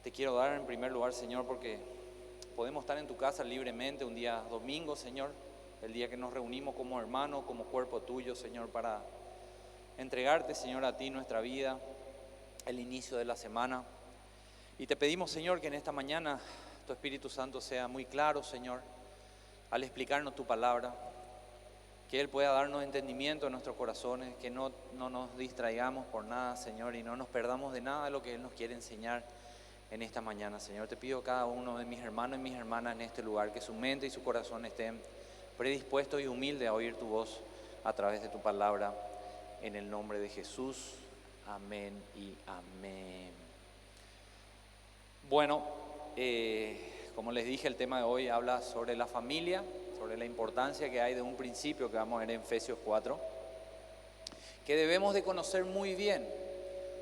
Te quiero dar en primer lugar, Señor, porque podemos estar en tu casa libremente un día domingo, Señor, el día que nos reunimos como hermanos, como cuerpo tuyo, Señor, para entregarte, Señor, a ti nuestra vida, el inicio de la semana. Y te pedimos, Señor, que en esta mañana tu Espíritu Santo sea muy claro, Señor, al explicarnos tu palabra, que Él pueda darnos entendimiento en nuestros corazones, que no nos distraigamos por nada, Señor, y no nos perdamos de nada de lo que Él nos quiere enseñar en esta mañana, Señor. Te pido a cada uno de mis hermanos y mis hermanas en este lugar, que su mente y su corazón estén predispuestos y humildes a oír tu voz a través de tu palabra, en el nombre de Jesús. Amén y amén. Bueno, como les dije, el tema de hoy habla sobre la familia, sobre la importancia que hay de un principio que vamos a ver en Efesios 4, que debemos de conocer muy bien,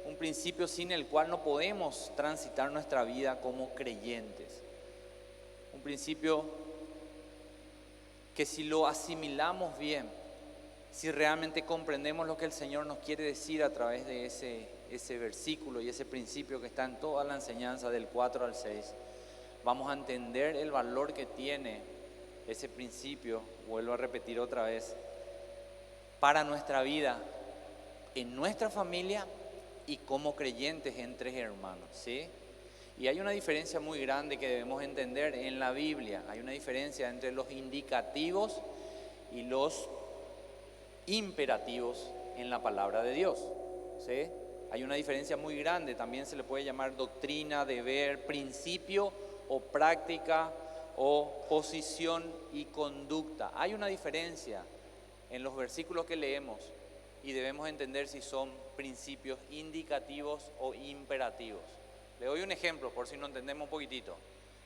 un principio sin el cual no podemos transitar nuestra vida como creyentes, un principio que si lo asimilamos bien, si realmente comprendemos lo que el Señor nos quiere decir a través de ese versículo y ese principio que está en toda la enseñanza del 4 al 6, vamos a entender el valor que tiene ese principio, vuelvo a repetir otra vez, para nuestra vida, en nuestra familia y como creyentes entre hermanos, ¿sí? Y hay una diferencia muy grande que debemos entender en la Biblia. Hay una diferencia entre los indicativos y los imperativos en la palabra de Dios, ¿sí? Hay una diferencia muy grande, también se le puede llamar doctrina, deber, principio o práctica o posición y conducta. Hay una diferencia en los versículos que leemos y debemos entender si son principios indicativos o imperativos. Le doy un ejemplo por si no entendemos un poquitito.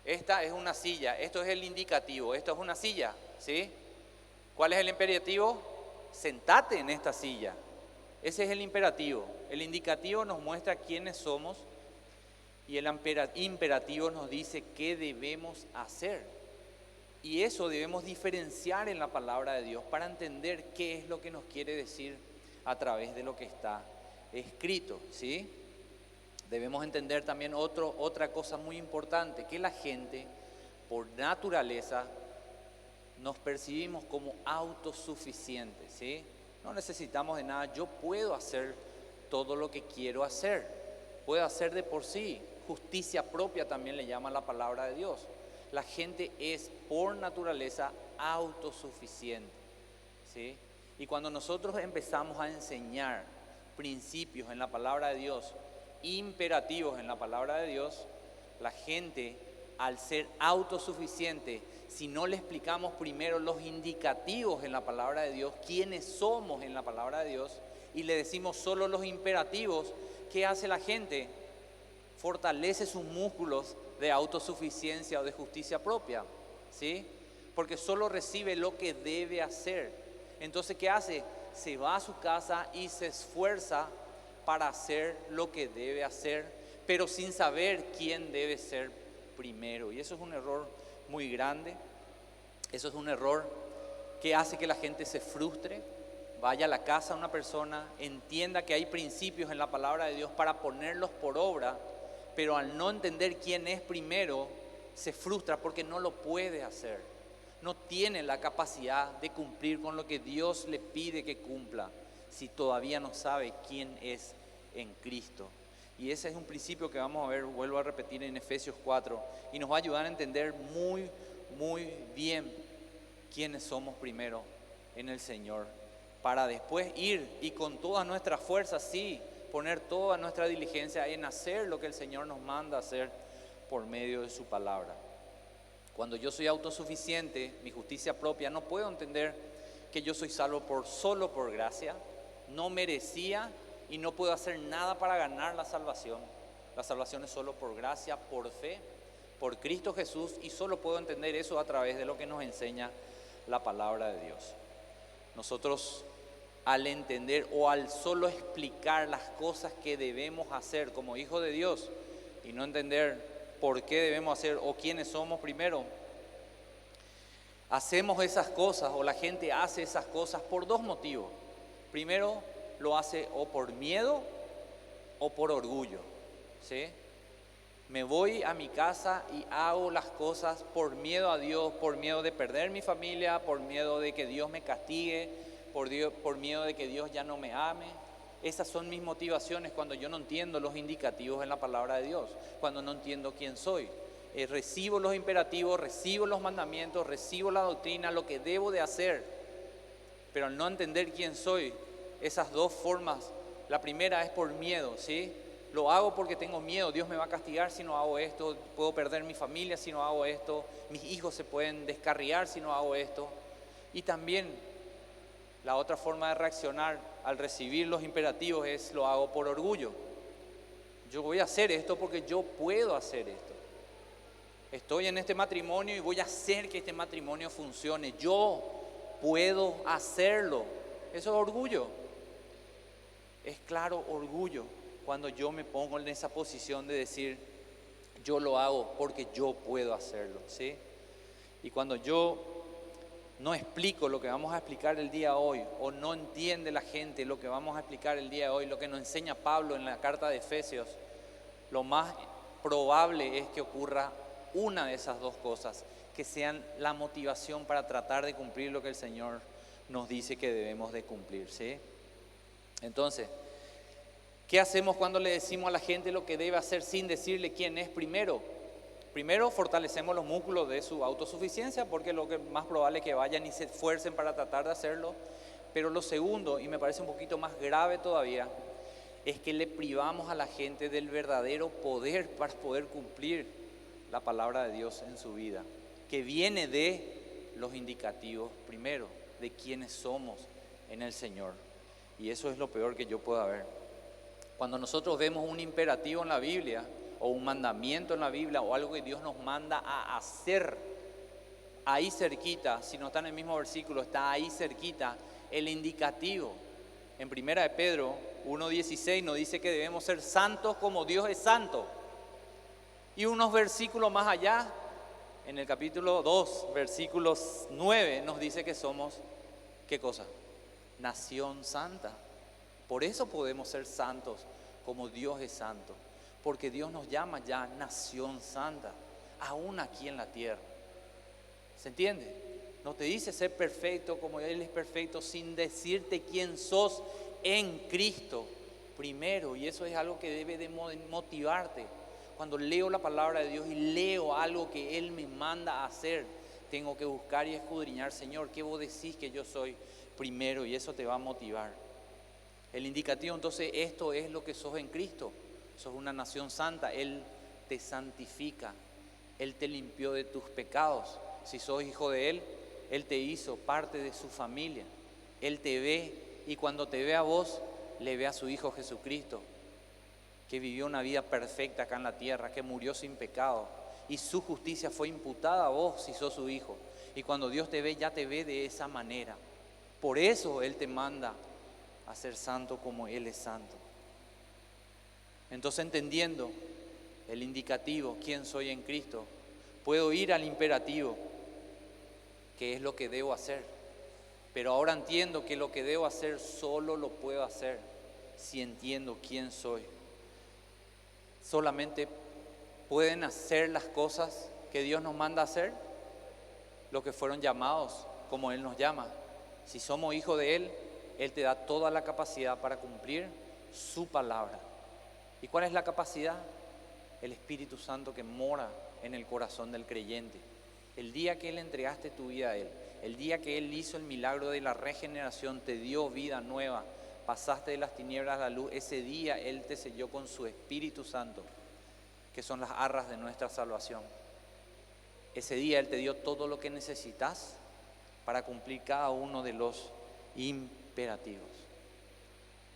Esta es una silla, esto es el indicativo, esto es una silla, ¿sí? ¿Cuál es el imperativo? Sentate en esta silla. Ese es el imperativo. El indicativo nos muestra quiénes somos y el imperativo nos dice qué debemos hacer. Y eso debemos diferenciar en la palabra de Dios para entender qué es lo que nos quiere decir a través de lo que está escrito, ¿sí? Debemos entender también otra cosa muy importante, que la gente, por naturaleza, nos percibimos como autosuficientes, ¿sí? No necesitamos de nada, yo puedo hacer todo lo que quiero hacer, puedo hacer de por sí, justicia propia también le llama la palabra de Dios. La gente es por naturaleza autosuficiente, ¿sí? Y cuando nosotros empezamos a enseñar principios en la palabra de Dios, imperativos en la palabra de Dios, la gente, al ser autosuficiente, si no le explicamos primero los indicativos en la palabra de Dios, quiénes somos en la palabra de Dios, y le decimos solo los imperativos, ¿qué hace la gente? Fortalece sus músculos de autosuficiencia o de justicia propia, ¿sí? Porque solo recibe lo que debe hacer. Entonces, ¿qué hace? Se va a su casa y se esfuerza para hacer lo que debe hacer, pero sin saber quién debe ser primero. Y eso es un error muy grande. Eso es un error que hace que la gente se frustre, vaya a la casa de una persona, entienda que hay principios en la palabra de Dios para ponerlos por obra, pero al no entender quién es primero, se frustra porque no lo puede hacer. No tiene la capacidad de cumplir con lo que Dios le pide que cumpla, si todavía no sabe quién es en Cristo. Y ese es un principio que vamos a ver, vuelvo a repetir, en Efesios 4, y nos va a ayudar a entender muy, muy bien quiénes somos primero en el Señor, para después ir y con todas nuestras fuerzas, sí, poner toda nuestra diligencia en hacer lo que el Señor nos manda hacer por medio de su palabra. Cuando yo soy autosuficiente, mi justicia propia, no puedo entender que yo soy salvo solo por gracia, no merecía y no puedo hacer nada para ganar la salvación. La salvación es solo por gracia, por fe, por Cristo Jesús, y solo puedo entender eso a través de lo que nos enseña la palabra de Dios. Nosotros, al entender o al solo explicar las cosas que debemos hacer como hijos de Dios y no entender por qué debemos hacer o quiénes somos primero, hacemos esas cosas o la gente hace esas cosas por dos motivos. Primero, lo hace o por miedo o por orgullo, ¿sí? Me voy a mi casa y hago las cosas por miedo a Dios, por miedo de perder mi familia, por miedo de que Dios me castigue, por miedo de que Dios ya no me ame. Esas son mis motivaciones cuando yo no entiendo los indicativos en la palabra de Dios, cuando no entiendo quién soy. Recibo los imperativos, recibo los mandamientos, recibo la doctrina, lo que debo de hacer, pero al no entender quién soy, esas dos formas, la primera es por miedo, ¿sí? Lo hago porque tengo miedo, Dios me va a castigar si no hago esto, puedo perder mi familia si no hago esto, mis hijos se pueden descarriar si no hago esto. Y también la otra forma de reaccionar al recibir los imperativos es lo hago por orgullo. Yo voy a hacer esto porque yo puedo hacer esto. Estoy en este matrimonio y voy a hacer que este matrimonio funcione. Yo puedo hacerlo. Eso es orgullo. Es claro orgullo cuando yo me pongo en esa posición de decir, yo lo hago porque yo puedo hacerlo, ¿sí? Y cuando yo no explico lo que vamos a explicar el día de hoy, o no entiende la gente lo que vamos a explicar el día de hoy, lo que nos enseña Pablo en la carta de Efesios, lo más probable es que ocurra una de esas dos cosas, que sean la motivación para tratar de cumplir lo que el Señor nos dice que debemos de cumplir, ¿sí? Entonces, ¿qué hacemos cuando le decimos a la gente lo que debe hacer sin decirle quién es primero? Primero, fortalecemos los músculos de su autosuficiencia, porque lo que más probable es que vayan y se esfuercen para tratar de hacerlo. Pero lo segundo, y me parece un poquito más grave todavía, es que le privamos a la gente del verdadero poder para poder cumplir la palabra de Dios en su vida, que viene de los indicativos primero, de quiénes somos en el Señor. Y eso es lo peor que yo pueda ver. Cuando nosotros vemos un imperativo en la Biblia, o un mandamiento en la Biblia, o algo que Dios nos manda a hacer, ahí cerquita, si no está en el mismo versículo, está ahí cerquita el indicativo. En 1 de Pedro 1:16 nos dice que debemos ser santos como Dios es santo. Y unos versículos más allá, en el capítulo 2, versículos 9, nos dice que somos, ¿qué cosa? Nación santa. Por eso podemos ser santos como Dios es santo, porque Dios nos llama ya nación santa, aún aquí en la tierra. ¿Se entiende? No te dice ser perfecto como Él es perfecto, sin decirte quién sos en Cristo primero. Y eso es algo que debe de motivarte. Cuando leo la palabra de Dios y leo algo que Él me manda a hacer, tengo que buscar y escudriñar, Señor, ¿qué vos decís que yo soy primero? Y eso te va a motivar. El indicativo, entonces, esto es lo que sos en Cristo. Sos una nación santa. Él te santifica. Él te limpió de tus pecados. Si sos hijo de Él, Él te hizo parte de su familia. Él te ve, y cuando te ve a vos, le ve a su Hijo Jesucristo, que vivió una vida perfecta acá en la tierra, que murió sin pecado, y su justicia fue imputada a vos si sos su hijo. Y cuando Dios te ve, ya te ve de esa manera. Por eso Él te manda a ser santo como Él es santo. Entonces, entendiendo el indicativo, quién soy en Cristo, puedo ir al imperativo, que es lo que debo hacer. Pero ahora entiendo que lo que debo hacer solo lo puedo hacer si entiendo quién soy. Solamente pueden hacer las cosas que Dios nos manda a hacer los que fueron llamados como Él nos llama. Si somos hijos de Él, Él te da toda la capacidad para cumplir su palabra. ¿Y cuál es la capacidad? El Espíritu Santo que mora en el corazón del creyente. El día que Él entregaste tu vida a Él, el día que Él hizo el milagro de la regeneración, te dio vida nueva, pasaste de las tinieblas a la luz, ese día Él te selló con su Espíritu Santo, que son las arras de nuestra salvación. Ese día Él te dio todo lo que necesitas para cumplir cada uno de los imperativos.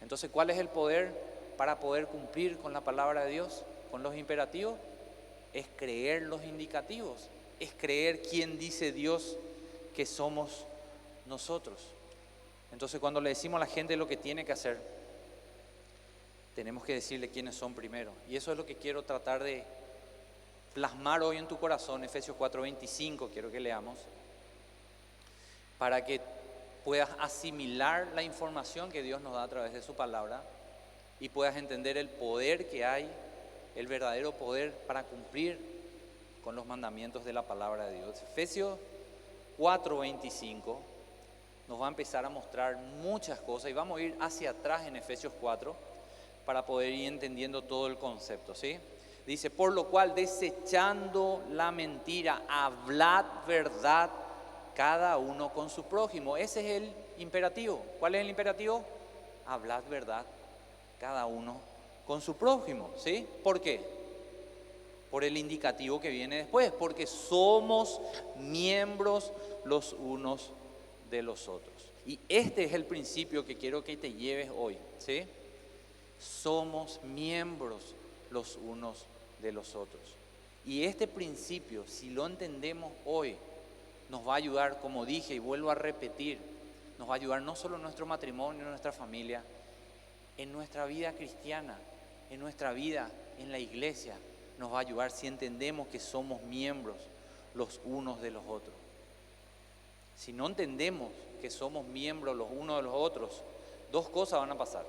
Entonces, ¿cuál es el poder para poder cumplir con la palabra de Dios, con los imperativos? Es creer los indicativos, es creer quién dice Dios que somos nosotros. Entonces, cuando le decimos a la gente lo que tiene que hacer, tenemos que decirle quiénes son primero. Y eso es lo que quiero tratar de plasmar hoy en tu corazón. Efesios 4:25 quiero que leamos, para que puedas asimilar la información que Dios nos da a través de su palabra y puedas entender el poder que hay el verdadero poder para cumplir con los mandamientos de la palabra de Dios. Efesios 4:25 nos va a empezar a mostrar muchas cosas y vamos a ir hacia atrás en Efesios 4 para poder ir entendiendo todo el concepto, ¿sí? Dice, por lo cual, desechando la mentira, hablad verdad cada uno con su prójimo. Ese es el imperativo. ¿Cuál es el imperativo? Hablad verdad cada uno con su prójimo, ¿sí? ¿Por qué? Por el indicativo que viene después, porque somos miembros los unos de los otros. Y este es el principio que quiero que te lleves hoy, ¿sí? Somos miembros los unos de los otros. Y este principio, si lo entendemos hoy, nos va a ayudar, como dije y vuelvo a repetir, nos va a ayudar no solo en nuestro matrimonio, en nuestra familia, en nuestra vida cristiana, en nuestra vida en la iglesia. Nos va a ayudar si entendemos que somos miembros los unos de los otros. Si no entendemos que somos miembros los unos de los otros, dos cosas van a pasar.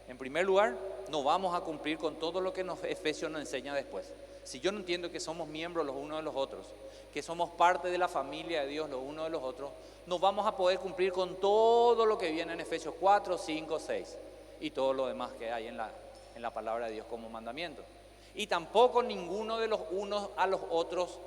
En primer lugar, no vamos a cumplir con todo lo que Efesios nos enseña después. Si yo no entiendo que somos miembros los unos de los otros, que somos parte de la familia de Dios los unos de los otros, no vamos a poder cumplir con todo lo que viene en Efesios 4, 5, 6 y todo lo demás que hay en la palabra de Dios como mandamiento. Y tampoco ninguno de los unos a los otros,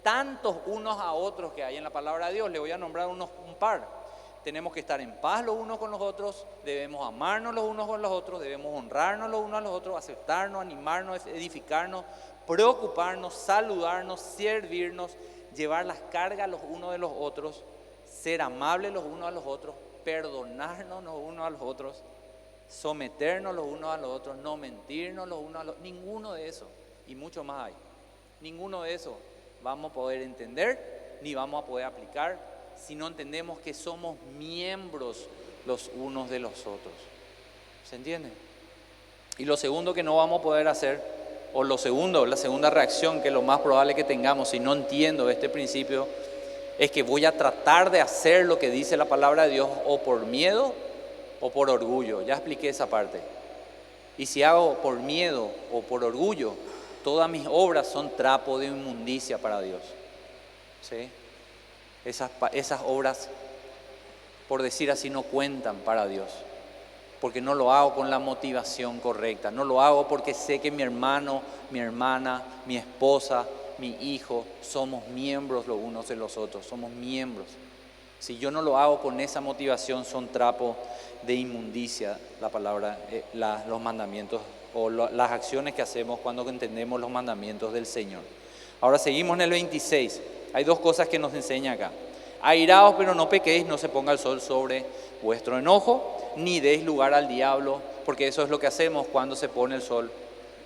tantos unos a otros que hay en la palabra de Dios. Le voy a nombrar un par. Tenemos que estar en paz los unos con los otros, debemos amarnos los unos con los otros, debemos honrarnos los unos a los otros, aceptarnos, animarnos, edificarnos, preocuparnos, saludarnos, servirnos, llevar las cargas los unos de los otros, ser amables los unos a los otros, perdonarnos los unos a los otros, someternos los unos a los otros, no mentirnos los unos a los otros. Ninguno de eso, y mucho más hay, ninguno de eso vamos a poder entender ni vamos a poder aplicar si no entendemos que somos miembros los unos de los otros. ¿Se entiende? Y lo segundo que no vamos a poder hacer, o la segunda reacción que lo más probable que tengamos si no entiendo este principio, es que voy a tratar de hacer lo que dice la palabra de Dios o por miedo o por orgullo. Ya expliqué esa parte. Y si hago por miedo o por orgullo, todas mis obras son trapo de inmundicia para Dios. ¿Sí? Esas obras, por decir así, no cuentan para Dios, porque no lo hago con la motivación correcta, no lo hago porque sé que mi hermano, mi hermana, mi esposa, mi hijo, somos miembros los unos de los otros, somos miembros. Si yo no lo hago con esa motivación, son trapo de inmundicia, la palabra, los mandamientos o las acciones que hacemos cuando entendemos los mandamientos del Señor. Ahora seguimos en el 26. Hay dos cosas que nos enseña acá. Airaos, pero no pequéis, no se ponga el sol sobre vuestro enojo, ni deis lugar al diablo, porque eso es lo que hacemos cuando se pone el sol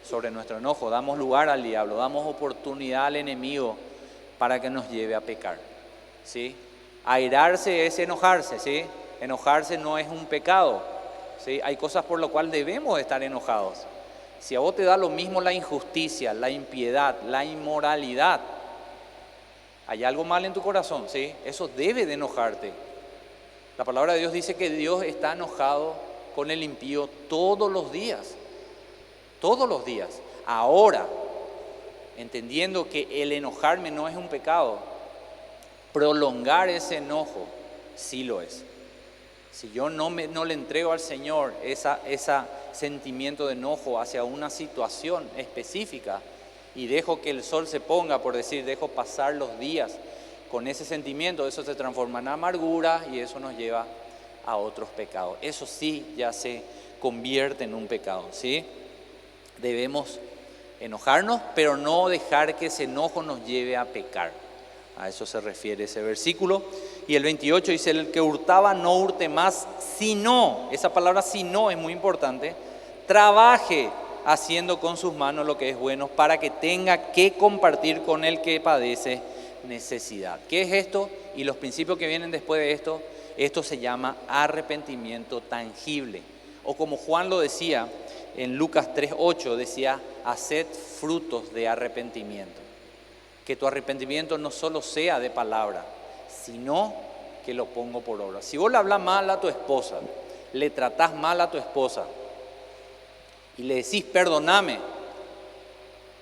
sobre nuestro enojo. Damos lugar al diablo, damos oportunidad al enemigo para que nos lleve a pecar, ¿sí? Airarse es enojarse, ¿sí? Enojarse no es un pecado, ¿sí? Hay cosas por las cuales debemos estar enojados. Si a vos te da lo mismo la injusticia, la impiedad, la inmoralidad, hay algo mal en tu corazón, ¿sí? Eso debe de enojarte. La palabra de Dios dice que Dios está enojado con el impío todos los días. Todos los días. Ahora, entendiendo que el enojarme no es un pecado, prolongar ese enojo sí lo es. Si yo no le entrego al Señor ese sentimiento de enojo hacia una situación específica y dejo que el sol se ponga, por decir, dejo pasar los días con ese sentimiento, eso se transforma en amargura y eso nos lleva a otros pecados. Eso sí ya se convierte en un pecado, ¿sí? Debemos enojarnos, pero no dejar que ese enojo nos lleve a pecar. A eso se refiere ese versículo. Y el 28 dice, el que hurtaba no hurte más, sino, esa palabra sino es muy importante, trabaje haciendo con sus manos lo que es bueno para que tenga que compartir con el que padece necesidad. ¿Qué es esto? Y los principios que vienen después de esto se llama arrepentimiento tangible. O como Juan lo decía en Lucas 3:8, decía, haced frutos de arrepentimiento. Que tu arrepentimiento no solo sea de palabra, sino que lo pongo por obra. Si vos le hablas mal a tu esposa, le tratás mal a tu esposa y le decís perdoname,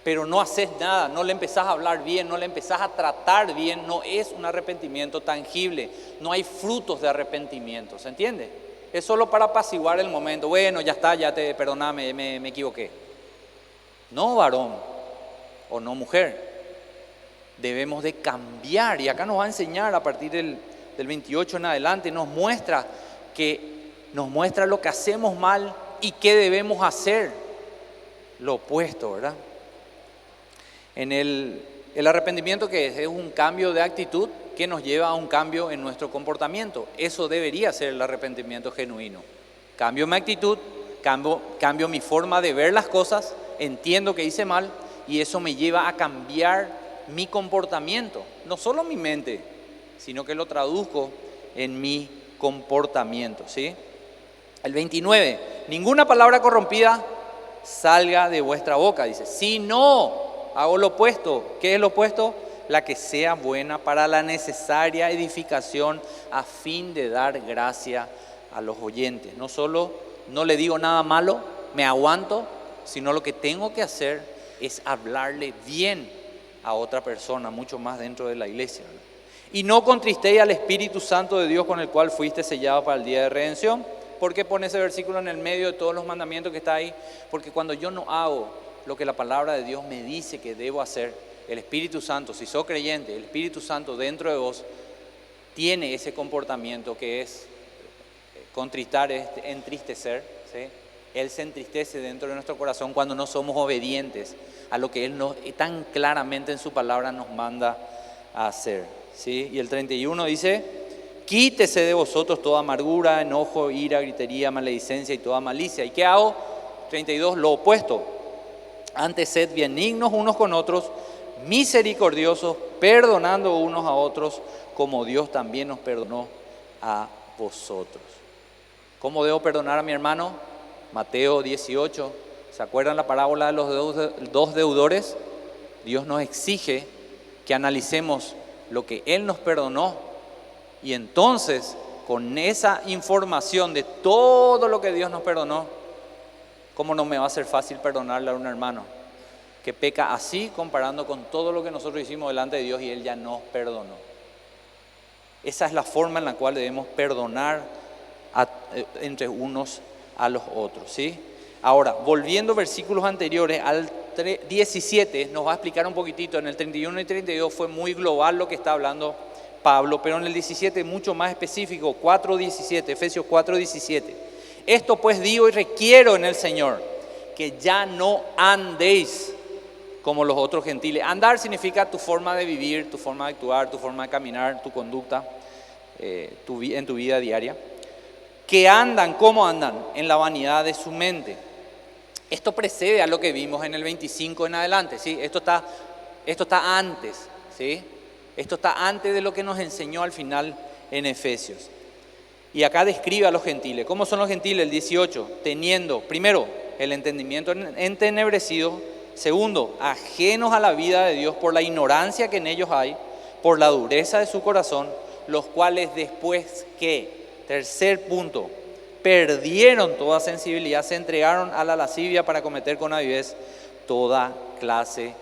pero no haces nada, no le empezás a hablar bien, no le empezás a tratar bien, no es un arrepentimiento tangible, no hay frutos de arrepentimiento, ¿se entiende? Es solo para apaciguar el momento, bueno, ya está, perdóname, me equivoqué. No, varón o no, mujer, debemos de cambiar, y acá nos va a enseñar a partir del 28 en adelante, nos muestra lo que hacemos mal y qué debemos hacer, lo opuesto, ¿verdad? El arrepentimiento, que es un cambio de actitud que nos lleva a un cambio en nuestro comportamiento. Eso debería ser el arrepentimiento genuino. Cambio mi actitud, cambio mi forma de ver las cosas, entiendo que hice mal y eso me lleva a cambiar mi comportamiento. No solo mi mente, sino que lo traduzco en mi comportamiento, ¿sí? El 29, ninguna palabra corrompida salga de vuestra boca, dice. Si no hago lo opuesto, ¿qué es lo opuesto? La que sea buena para la necesaria edificación a fin de dar gracia a los oyentes. No solo no le digo nada malo, me aguanto, sino lo que tengo que hacer es hablarle bien a otra persona, mucho más dentro de la iglesia. Y no contristéis al Espíritu Santo de Dios, con el cual fuiste sellado para el día de redención. ¿Por qué pone ese versículo en el medio de todos los mandamientos que está ahí? Porque cuando yo no hago lo que la palabra de Dios me dice que debo hacer, el Espíritu Santo, si sos creyente, el Espíritu Santo dentro de vos tiene ese comportamiento que es contristar, es entristecer, ¿sí? Él se entristece dentro de nuestro corazón cuando no somos obedientes a lo que Él tan claramente en su palabra nos manda a hacer, ¿sí? Y el 31 dice: quítese de vosotros toda amargura, enojo, ira, gritería, maledicencia y toda malicia. ¿Y qué hago? 32, lo opuesto. Antes sed benignos unos con otros, misericordiosos, perdonando unos a otros, como Dios también nos perdonó a vosotros. ¿Cómo debo perdonar a mi hermano? Mateo 18, ¿se acuerdan la parábola de los dos deudores? Dios nos exige que analicemos lo que Él nos perdonó y entonces con esa información de todo lo que Dios nos perdonó, ¿cómo no me va a ser fácil perdonarle a un hermano que peca así comparando con todo lo que nosotros hicimos delante de Dios y Él ya nos perdonó? Esa es la forma en la cual debemos perdonar entre unos a los otros, ¿sí? Ahora, volviendo versículos anteriores, al 17 nos va a explicar un poquitito. En el 31 y 32 fue muy global lo que está hablando Pablo, pero en el 17 mucho más específico, 4:17, Efesios 4:17. Esto pues digo y requiero en el Señor, que ya no andéis como los otros gentiles. Andar significa tu forma de vivir, tu forma de actuar, tu forma de caminar, tu conducta en tu vida diaria. Que andan, ¿cómo andan? En la vanidad de su mente. Esto precede a lo que vimos en el 25 en adelante, ¿sí? Esto está antes, ¿sí? Esto está antes de lo que nos enseñó al final en Efesios. Y acá describe a los gentiles. ¿Cómo son los gentiles? El 18, teniendo, primero, el entendimiento entenebrecido. Segundo, ajenos a la vida de Dios por la ignorancia que en ellos hay, por la dureza de su corazón, los cuales después que... Tercer punto, perdieron toda sensibilidad, se entregaron a la lascivia para cometer con avidez toda clase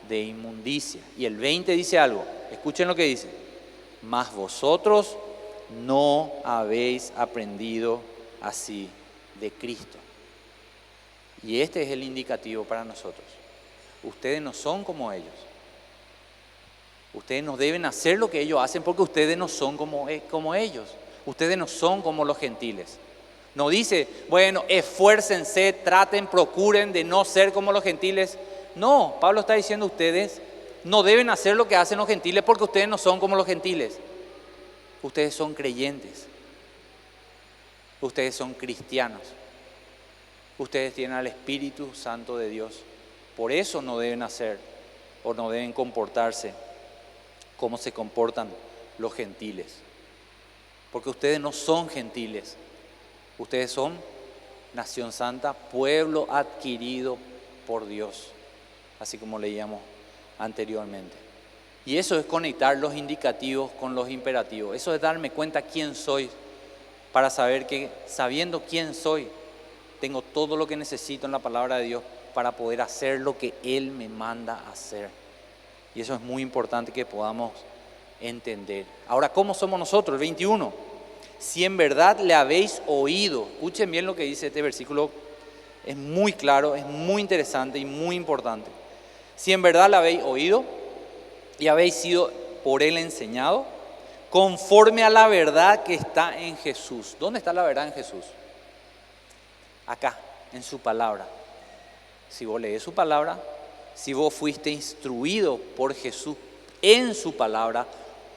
de inmundicia. Y el 20 dice algo, escuchen lo que dice: mas vosotros no habéis aprendido así de Cristo. Y este es el indicativo para nosotros. Ustedes no son como ellos. Ustedes no deben hacer lo que ellos hacen porque ustedes no son como ellos. Ustedes no son como los gentiles. No dice, bueno, esfuércense, traten, procuren de no ser como los gentiles. No, Pablo está diciendo, ustedes no deben hacer lo que hacen los gentiles porque ustedes no son como los gentiles. Ustedes son creyentes. Ustedes son cristianos. Ustedes tienen al Espíritu Santo de Dios. Por eso no deben hacer o no deben comportarse como se comportan los gentiles. Porque ustedes no son gentiles, ustedes son nación santa, pueblo adquirido por Dios, así como leíamos anteriormente. Y eso es conectar los indicativos con los imperativos, eso es darme cuenta quién soy, para saber que sabiendo quién soy, tengo todo lo que necesito en la palabra de Dios para poder hacer lo que Él me manda hacer. Y eso es muy importante que podamos entender. Ahora, ¿cómo somos nosotros? El 21. Si en verdad le habéis oído, escuchen bien lo que dice este versículo, es muy claro, es muy interesante y muy importante. Si en verdad le habéis oído y habéis sido por Él enseñado, conforme a la verdad que está en Jesús. ¿Dónde está la verdad en Jesús? Acá, en su palabra. Si vos lees su palabra, si vos fuiste instruido por Jesús en su palabra,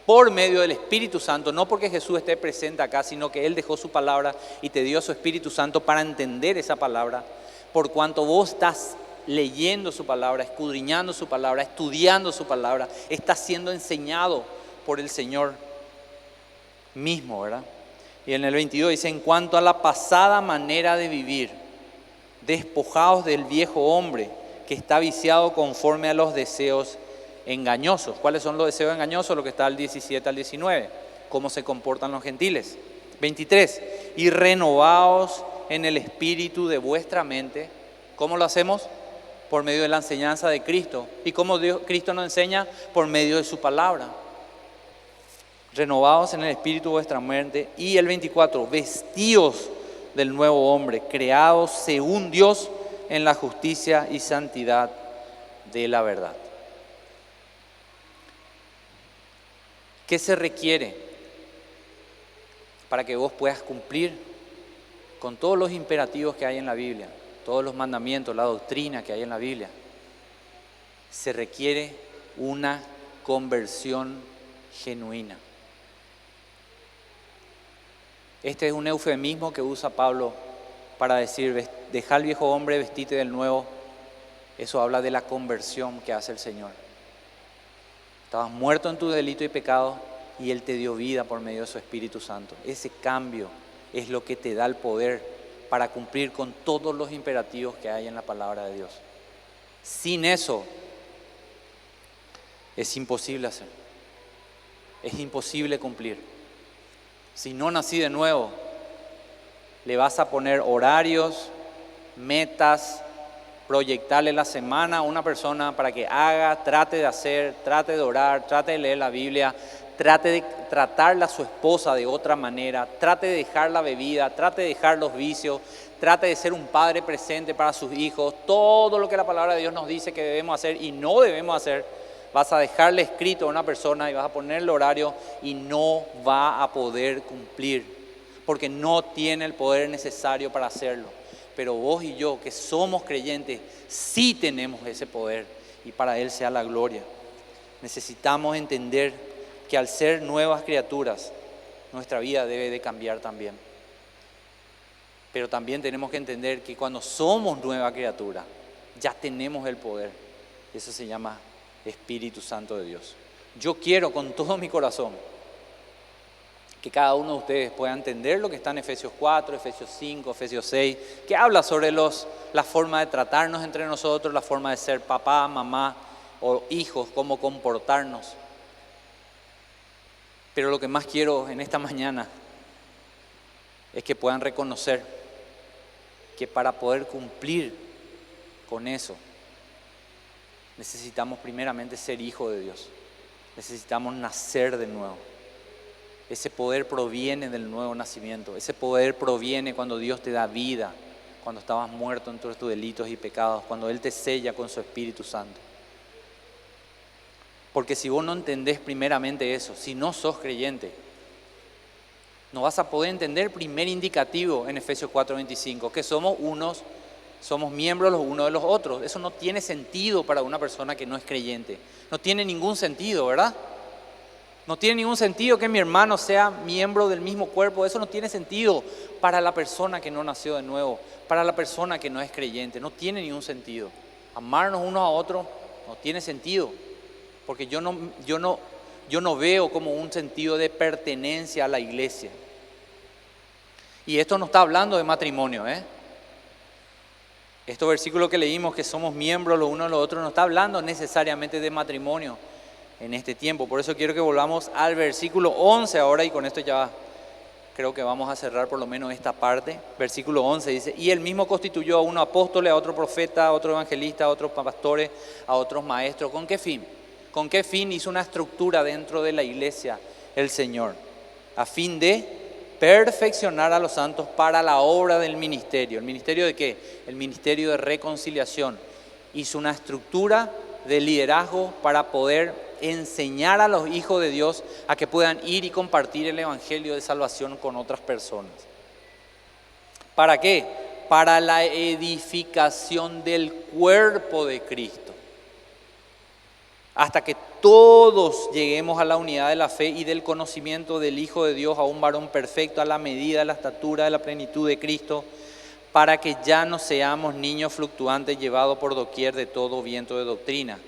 por medio del Espíritu Santo, no porque Jesús esté presente acá, sino que Él dejó su palabra y te dio su Espíritu Santo para entender esa palabra, por cuanto vos estás leyendo su palabra, escudriñando su palabra, estudiando su palabra, estás siendo enseñado por el Señor mismo, ¿verdad? Y en el 22 dice, en cuanto a la pasada manera de vivir, despojaos del viejo hombre que está viciado conforme a los deseos engañosos. ¿Cuáles son los deseos engañosos? Lo que está al 17 al 19. ¿Cómo se comportan los gentiles? 23. Y renovaos en el espíritu de vuestra mente. ¿Cómo lo hacemos? Por medio de la enseñanza de Cristo. ¿Y cómo Cristo nos enseña? Por medio de su palabra. Renovaos en el espíritu de vuestra mente. Y el 24. Vestíos del nuevo hombre, creados según Dios en la justicia y santidad de la verdad. ¿Qué se requiere para que vos puedas cumplir con todos los imperativos que hay en la Biblia, todos los mandamientos, la doctrina que hay en la Biblia? Se requiere una conversión genuina. Este es un eufemismo que usa Pablo para decir, deja al viejo hombre, vestite del nuevo. Eso habla de la conversión que hace el Señor. Estabas muerto en tu delito y pecado y Él te dio vida por medio de su Espíritu Santo. Ese cambio es lo que te da el poder para cumplir con todos los imperativos que hay en la palabra de Dios. Sin eso es imposible hacer. Es imposible cumplir. Si no nací de nuevo, le vas a poner horarios, metas, proyectarle la semana a una persona para que haga, trate de hacer, trate de orar, trate de leer la Biblia, trate de tratarla a su esposa de otra manera, trate de dejar la bebida, trate de dejar los vicios, trate de ser un padre presente para sus hijos, todo lo que la palabra de Dios nos dice que debemos hacer y no debemos hacer. Vas a dejarle escrito a una persona y vas a ponerle horario y no va a poder cumplir, porque no tiene el poder necesario para hacerlo. Pero vos y yo, que somos creyentes, sí tenemos ese poder y para Él sea la gloria. Necesitamos entender que al ser nuevas criaturas, nuestra vida debe de cambiar también. Pero también tenemos que entender que cuando somos nueva criatura, ya tenemos el poder. Eso se llama Espíritu Santo de Dios. Yo quiero con todo mi corazón que cada uno de ustedes pueda entender lo que está en Efesios 4, Efesios 5, Efesios 6, que habla sobre la forma de tratarnos entre nosotros, la forma de ser papá, mamá o hijos, cómo comportarnos. Pero lo que más quiero en esta mañana es que puedan reconocer que para poder cumplir con eso, necesitamos primeramente ser hijos de Dios. Necesitamos nacer de nuevo. Ese poder proviene del nuevo nacimiento. Ese poder proviene cuando Dios te da vida, cuando estabas muerto en todos tus delitos y pecados, cuando Él te sella con su Espíritu Santo. Porque si vos no entendés primeramente eso, si no sos creyente, no vas a poder entender el primer indicativo en Efesios 4:25, que somos miembros los unos de los otros. Eso no tiene sentido para una persona que no es creyente. No tiene ningún sentido, ¿verdad? No tiene ningún sentido que mi hermano sea miembro del mismo cuerpo. Eso no tiene sentido para la persona que no nació de nuevo, para la persona que no es creyente. No tiene ningún sentido. Amarnos unos a otros no tiene sentido, porque yo no veo como un sentido de pertenencia a la iglesia. Y esto no está hablando de matrimonio, Estos versículos que leímos, que somos miembros los unos de los otros, no está hablando necesariamente de matrimonio en este tiempo. Por eso quiero que volvamos al versículo 11 ahora, y con esto ya creo que vamos a cerrar por lo menos esta parte. Versículo 11 dice, y él mismo constituyó a uno apóstol, a otro profeta, a otro evangelista, a otros pastores, a otros maestros. ¿Con qué fin? ¿Con qué fin hizo una estructura dentro de la iglesia el Señor? A fin de perfeccionar a los santos para la obra del ministerio. ¿El ministerio de qué? El ministerio de reconciliación. Hizo una estructura de liderazgo para poder enseñar a los hijos de Dios a que puedan ir y compartir el evangelio de salvación con otras personas. ¿Para qué? Para la edificación del cuerpo de Cristo. Hasta que todos lleguemos a la unidad de la fe y del conocimiento del Hijo de Dios, a un varón perfecto, a la medida de la estatura de la plenitud de Cristo, para que ya no seamos niños fluctuantes llevados por doquier de todo viento de doctrina,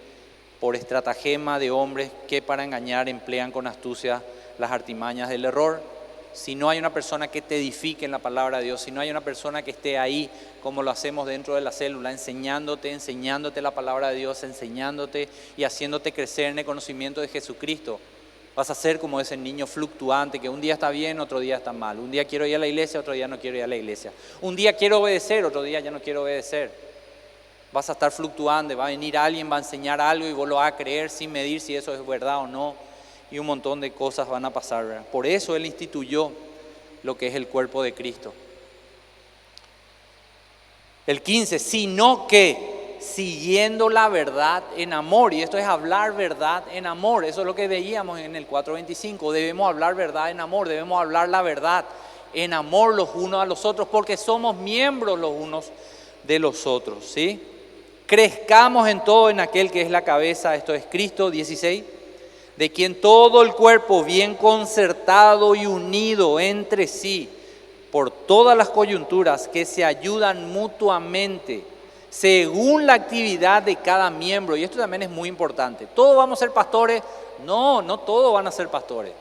por estratagema de hombres que para engañar emplean con astucia las artimañas del error. Si no hay una persona que te edifique en la palabra de Dios, si no hay una persona que esté ahí como lo hacemos dentro de la célula, enseñándote la palabra de Dios, enseñándote y haciéndote crecer en el conocimiento de Jesucristo, vas a ser como ese niño fluctuante que un día está bien, otro día está mal. Un día quiero ir a la iglesia, otro día no quiero ir a la iglesia. Un día quiero obedecer, otro día ya no quiero obedecer. Vas a estar fluctuando, va a venir alguien, va a enseñar algo y vos lo vas a creer sin medir si eso es verdad o no. Y un montón de cosas van a pasar, ¿verdad? Por eso Él instituyó lo que es el cuerpo de Cristo. El 15, sino que siguiendo la verdad en amor. Y esto es hablar verdad en amor. Eso es lo que veíamos en el 4:25. Debemos hablar verdad en amor, debemos hablar la verdad en amor los unos a los otros, porque somos miembros los unos de los otros, ¿sí? Crezcamos en todo en aquel que es la cabeza, esto es Cristo, 16, de quien todo el cuerpo bien concertado y unido entre sí por todas las coyunturas que se ayudan mutuamente según la actividad de cada miembro. Y esto también es muy importante. ¿Todos vamos a ser pastores? No, no todos van a ser pastores.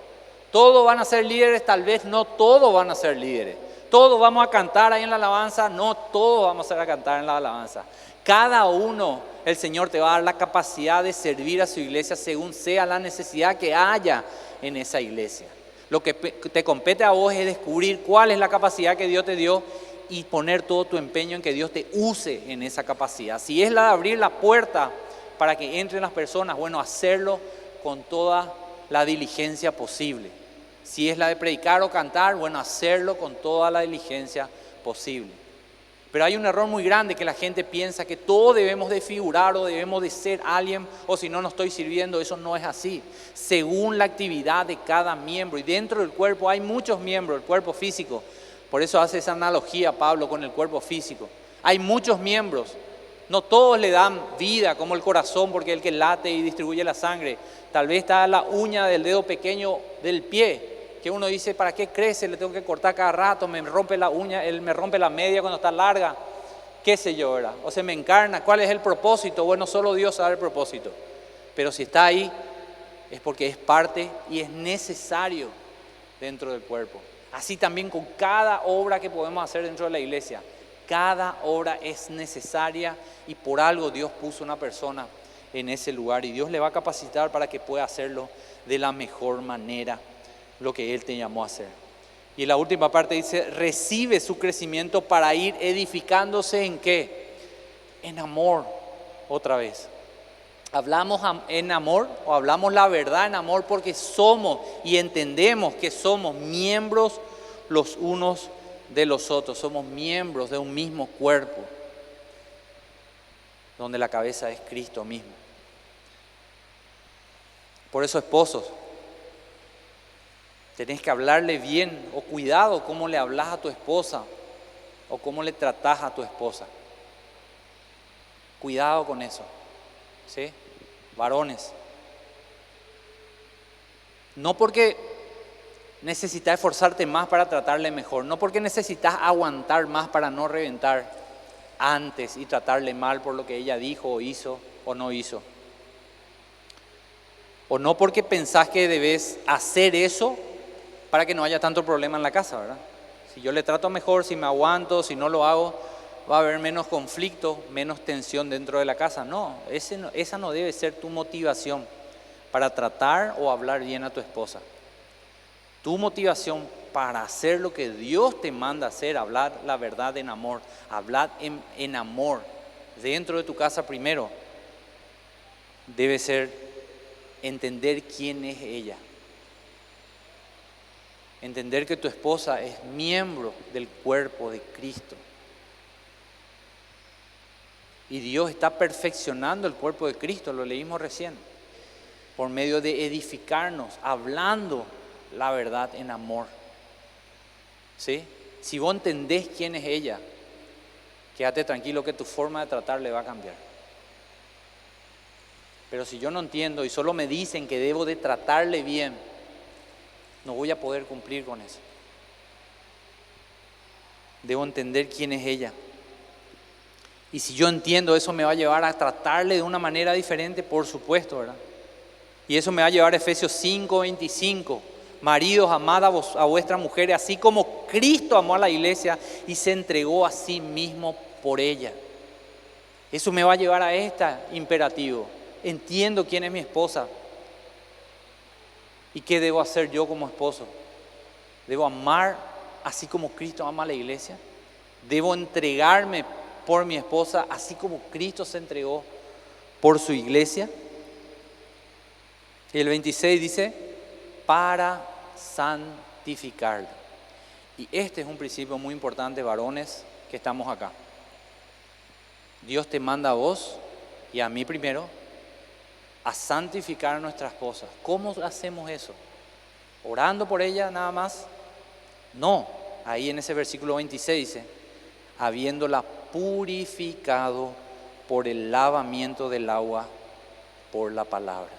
¿Todos van a ser líderes? Tal vez no todos van a ser líderes. ¿Todos vamos a cantar ahí en la alabanza? No todos vamos a cantar en la alabanza. Cada uno, el Señor te va a dar la capacidad de servir a su iglesia según sea la necesidad que haya en esa iglesia. Lo que te compete a vos es descubrir cuál es la capacidad que Dios te dio y poner todo tu empeño en que Dios te use en esa capacidad. Si es la de abrir la puerta para que entren las personas, bueno, hacerlo con toda la diligencia posible. Si es la de predicar o cantar, bueno, hacerlo con toda la diligencia posible. Pero hay un error muy grande que la gente piensa que todos debemos de figurar o debemos de ser alguien, o si no, no estoy sirviendo. Eso no es así. Según la actividad de cada miembro. Y dentro del cuerpo hay muchos miembros, el cuerpo físico. Por eso hace esa analogía Pablo con el cuerpo físico. Hay muchos miembros. No todos le dan vida como el corazón, porque es el que late y distribuye la sangre. Tal vez está la uña del dedo pequeño del pie, que uno dice, ¿para qué crece? Le tengo que cortar cada rato, me rompe la uña, él me rompe la media cuando está larga, qué sé yo, ¿verdad? O se me encarna, ¿cuál es el propósito? Bueno, solo Dios sabe el propósito. Pero si está ahí, es porque es parte y es necesario dentro del cuerpo. Así también con cada obra que podemos hacer dentro de la iglesia. Cada obra es necesaria y por algo Dios puso una persona en ese lugar y Dios le va a capacitar para que pueda hacerlo de la mejor manera, lo que Él te llamó a hacer. Y en la última parte dice, recibe su crecimiento para ir edificándose ¿en qué? En amor, otra vez. Hablamos en amor o hablamos la verdad en amor porque somos y entendemos que somos miembros los unos de los otros. Somos miembros de un mismo cuerpo, donde la cabeza es Cristo mismo. Por eso, esposos, tenés que hablarle bien o cuidado cómo le hablas a tu esposa o cómo le tratás a tu esposa. Cuidado con eso, ¿sí? Varones. No porque necesitas esforzarte más para tratarle mejor, no porque necesitas aguantar más para no reventar antes y tratarle mal por lo que ella dijo o hizo o no hizo. O no porque pensás que debes hacer eso para que no haya tanto problema en la casa, ¿verdad? Si yo le trato mejor, si me aguanto, si no lo hago, va a haber menos conflicto, menos tensión dentro de la casa. No, esa no debe ser tu motivación para tratar o hablar bien a tu esposa. Tu motivación para hacer lo que Dios te manda hacer, hablar la verdad en amor, hablar en amor dentro de tu casa primero, debe ser entender quién es ella. Entender que tu esposa es miembro del cuerpo de Cristo. Y Dios está perfeccionando el cuerpo de Cristo, lo leímos recién, por medio de edificarnos, hablando la verdad en amor. ¿Sí? Si vos entendés quién es ella, quédate tranquilo que tu forma de tratarle va a cambiar. Pero si yo no entiendo y solo me dicen que debo de tratarle bien, no voy a poder cumplir con eso. Debo entender quién es ella. Y si yo entiendo, eso me va a llevar a tratarle de una manera diferente, por supuesto, ¿verdad? Y eso me va a llevar a Efesios 5:25. Maridos, amad a vuestras mujeres, así como Cristo amó a la iglesia y se entregó a sí mismo por ella. Eso me va a llevar a este imperativo. Entiendo quién es mi esposa. ¿Y qué debo hacer yo como esposo? ¿Debo amar así como Cristo ama a la iglesia? ¿Debo entregarme por mi esposa así como Cristo se entregó por su iglesia? Y el 26 dice, para santificarla. Y este es un principio muy importante, varones, que estamos acá. Dios te manda a vos y a mí primero a santificar a nuestra esposa. ¿Cómo hacemos eso? ¿Orando por ella nada más? No, ahí en ese versículo 26 dice, habiéndola purificado por el lavamiento del agua, por la palabra.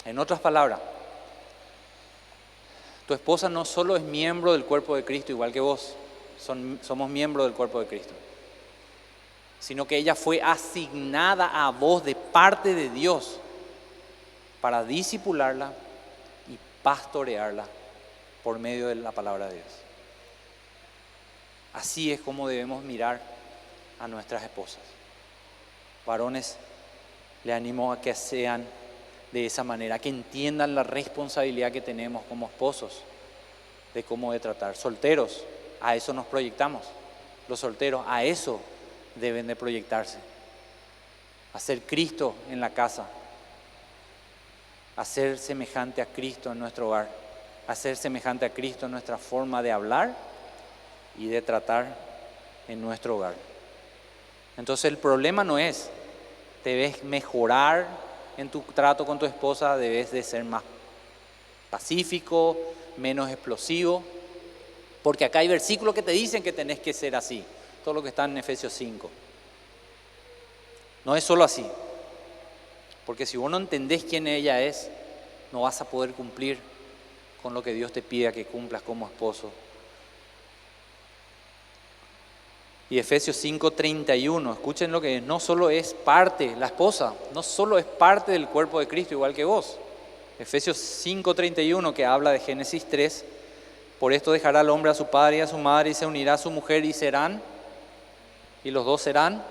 En otras palabras, tu esposa no solo es miembro del cuerpo de Cristo, igual que vos, somos miembros del cuerpo de Cristo, sino que ella fue asignada a vos de parte de Dios para discipularla y pastorearla por medio de la palabra de Dios. Así es como debemos mirar a nuestras esposas. Varones, le animo a que sean de esa manera, que entiendan la responsabilidad que tenemos como esposos de cómo de tratar. Solteros, a eso nos proyectamos. Los solteros, a eso deben de proyectarse. A ser Cristo en la casa, a ser semejante a Cristo en nuestro hogar, a ser semejante a Cristo en nuestra forma de hablar y de tratar en nuestro hogar. Entonces el problema no es, debes mejorar en tu trato con tu esposa, debes de ser más pacífico, menos explosivo, porque acá hay versículos que te dicen que tenés que ser así, todo lo que está en Efesios 5. No es solo así, porque si vos no entendés quién ella es, no vas a poder cumplir con lo que Dios te pide que cumplas como esposo. Y Efesios 5:31, escuchen lo que es, no solo es parte, la esposa, no solo es parte del cuerpo de Cristo igual que vos. Efesios 5:31 que habla de Génesis 3, por esto dejará al hombre a su padre y a su madre y se unirá a su mujer y serán, y los dos serán.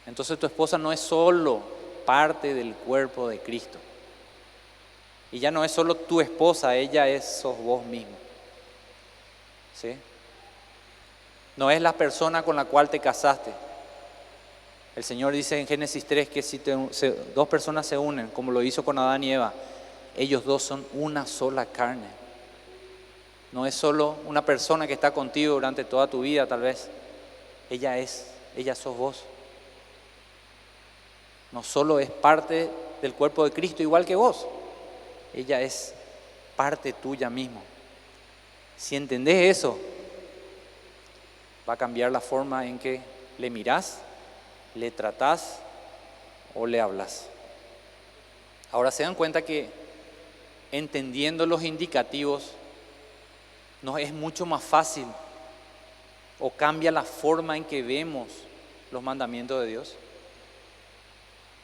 Entonces tu esposa no es solo parte del cuerpo de Cristo. Y ya no es solo tu esposa, ella sos vos mismo. ¿Sí? No es la persona con la cual te casaste. El Señor dice en Génesis 3 que si dos personas se unen, como lo hizo con Adán y Eva, ellos dos son una sola carne. No es solo una persona que está contigo durante toda tu vida, tal vez. Ella sos vos. No solo es parte del cuerpo de Cristo igual que vos, ella es parte tuya mismo. Si entendés eso, va a cambiar la forma en que le mirás, le tratás o le hablas. Ahora se dan cuenta que entendiendo los indicativos nos es mucho más fácil o cambia la forma en que vemos los mandamientos de Dios.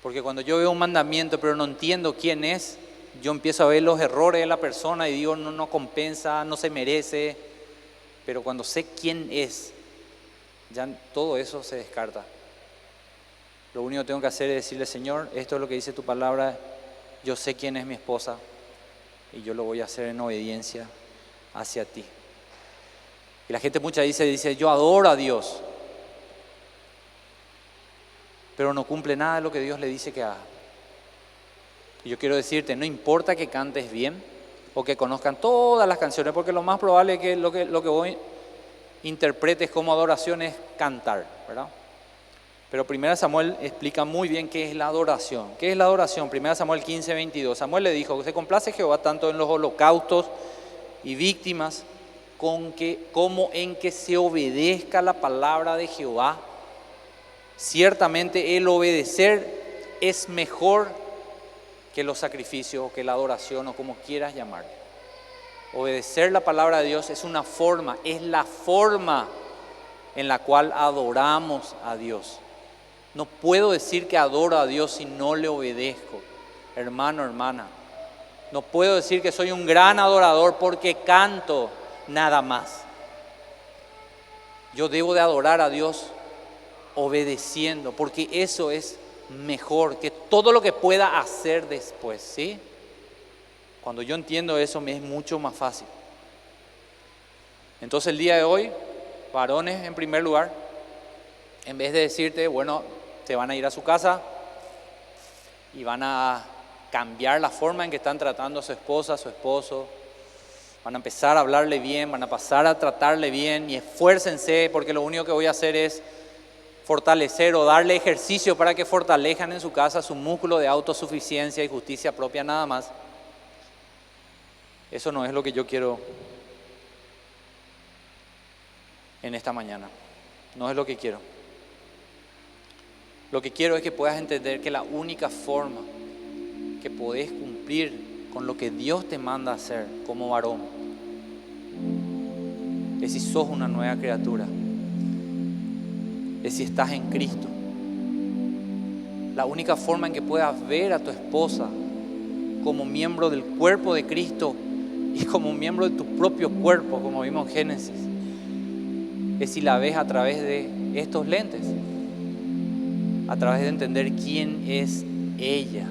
Porque cuando yo veo un mandamiento pero no entiendo quién es, yo empiezo a ver los errores de la persona y digo no compensa, no se merece. Pero cuando sé quién es, ya todo eso se descarta. Lo único que tengo que hacer es decirle, Señor, esto es lo que dice tu palabra, yo sé quién es mi esposa, y yo lo voy a hacer en obediencia hacia ti. Y la gente muchas veces dice, yo adoro a Dios, pero no cumple nada de lo que Dios le dice que haga. Y yo quiero decirte, no importa que cantes bien o que conozcan todas las canciones, porque lo más probable es que lo que vos interpretes como adoración es cantar, ¿verdad? Pero 1 Samuel explica muy bien qué es la adoración. ¿Qué es la adoración? 1 Samuel 15, 22. Samuel le dijo, se complace Jehová tanto en los holocaustos y víctimas como en que se obedezca la palabra de Jehová. Ciertamente el obedecer es mejor que los sacrificios o que la adoración o como quieras llamarlo. Obedecer la palabra de Dios es una forma, es la forma en la cual adoramos a Dios. No puedo decir que adoro a Dios si no le obedezco, hermano, hermana. No puedo decir que soy un gran adorador porque canto nada más. Yo debo de adorar a Dios obedeciendo, porque eso es mejor que todo lo que pueda hacer después, ¿sí? Cuando yo entiendo eso me es mucho más fácil. Entonces el día de hoy, varones en primer lugar, en vez de decirte, bueno, te van a ir a su casa y van a cambiar la forma en que están tratando a su esposa, a su esposo, van a empezar a hablarle bien, van a pasar a tratarle bien y esfuércense porque lo único que voy a hacer es fortalecer o darle ejercicio para que fortalezcan en su casa su músculo de autosuficiencia y justicia propia nada más. Eso no es lo que yo quiero en esta mañana. No es lo que quiero. Lo que quiero es que puedas entender que la única forma que podés cumplir con lo que Dios te manda hacer como varón es si sos una nueva criatura, es si estás en Cristo. La única forma en que puedas ver a tu esposa como miembro del cuerpo de Cristo y como miembro de tu propio cuerpo, como vimos en Génesis, es si la ves a través de estos lentes, a través de entender quién es ella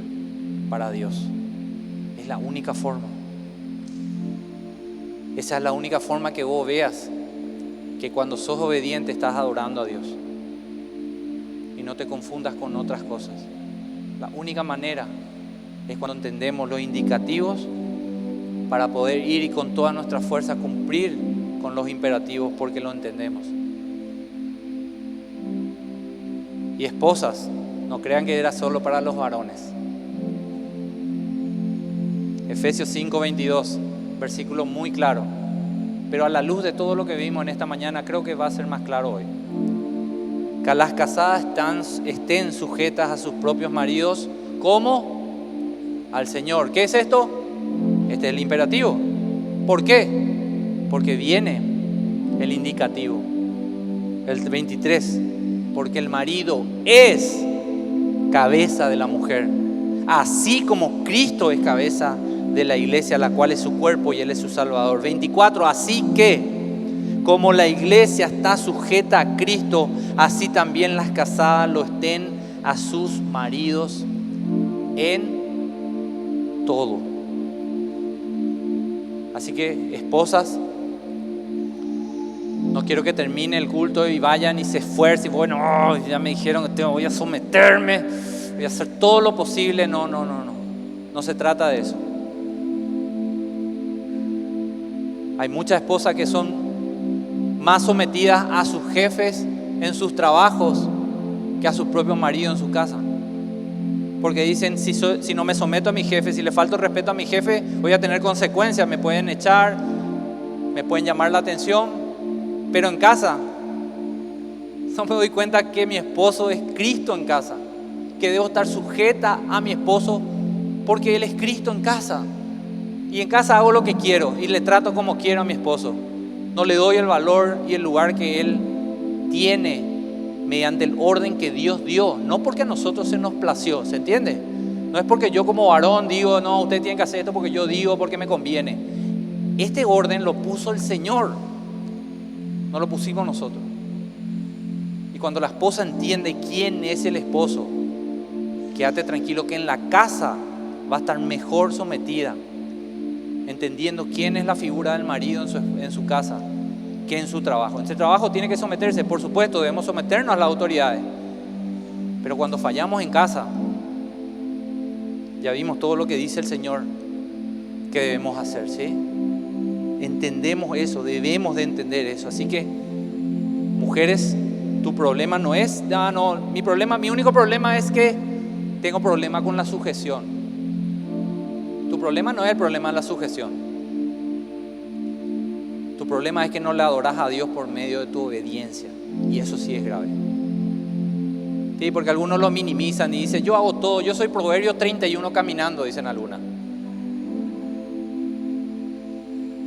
para Dios. Es la única forma. Esa es la única forma que vos veas que cuando sos obediente estás adorando a Dios. Y no te confundas con otras cosas. La única manera es cuando entendemos los indicativos para poder ir y con toda nuestra fuerza cumplir con los imperativos porque lo entendemos. Y esposas, no crean que era solo para los varones. Efesios 5:22, versículo muy claro. Pero a la luz de todo lo que vimos en esta mañana, creo que va a ser más claro hoy. Que las casadas estén sujetas a sus propios maridos como al Señor. ¿Qué es esto? Este es el imperativo. ¿Por qué? Porque viene el indicativo. El 23. Porque el marido es cabeza de la mujer, así como Cristo es cabeza de la iglesia, la cual es su cuerpo y Él es su Salvador. 24. Así que, como la iglesia está sujeta a Cristo, así también las casadas lo estén a sus maridos en todo. Así que, esposas, no quiero que termine el culto y vayan y se esfuercen. Bueno, ya me dijeron que voy a someterme, voy a hacer todo lo posible. No. No se trata de eso. Hay muchas esposas que son más sometidas a sus jefes en sus trabajos que a sus propios maridos en su casa. Porque dicen, si no me someto a mi jefe, si le falto respeto a mi jefe, voy a tener consecuencias. Me pueden echar, me pueden llamar la atención. Pero en casa, no me doy cuenta que mi esposo es Cristo en casa. Que debo estar sujeta a mi esposo porque Él es Cristo en casa. Y en casa hago lo que quiero y le trato como quiero a mi esposo. No le doy el valor y el lugar que Él tiene mediante el orden que Dios dio. No porque a nosotros se nos plació, ¿se entiende? No es porque yo como varón digo, no, usted tiene que hacer esto porque yo digo, porque me conviene. Este orden lo puso el Señor, no lo pusimos nosotros. Y cuando la esposa entiende quién es el esposo, quédate tranquilo que en la casa va a estar mejor sometida entendiendo quién es la figura del marido en su casa, que en su trabajo. En su trabajo tiene que someterse, por supuesto, debemos someternos a las autoridades. Pero cuando fallamos en casa, ya vimos todo lo que dice el Señor que debemos hacer, ¿sí? Entendemos eso, debemos de entender eso. Así que, mujeres, tu problema no es, mi único problema es que tengo problema con la sujeción. Tu problema no es el problema de la sujeción. Tu problema es que no le adoras a Dios por medio de tu obediencia. Y eso sí es grave. Sí, porque algunos lo minimizan y dicen, yo hago todo, yo soy Proverbios 31 caminando, dicen algunas.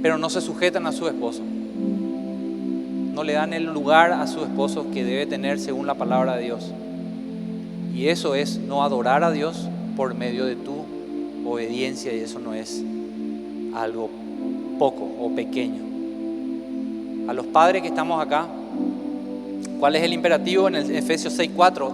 Pero no se sujetan a su esposo. No le dan el lugar a su esposo que debe tener según la palabra de Dios. Y eso es no adorar a Dios por medio de tu obediencia, y eso no es algo poco o pequeño. A los padres que estamos acá, ¿cuál es el imperativo en el Efesios 6:4?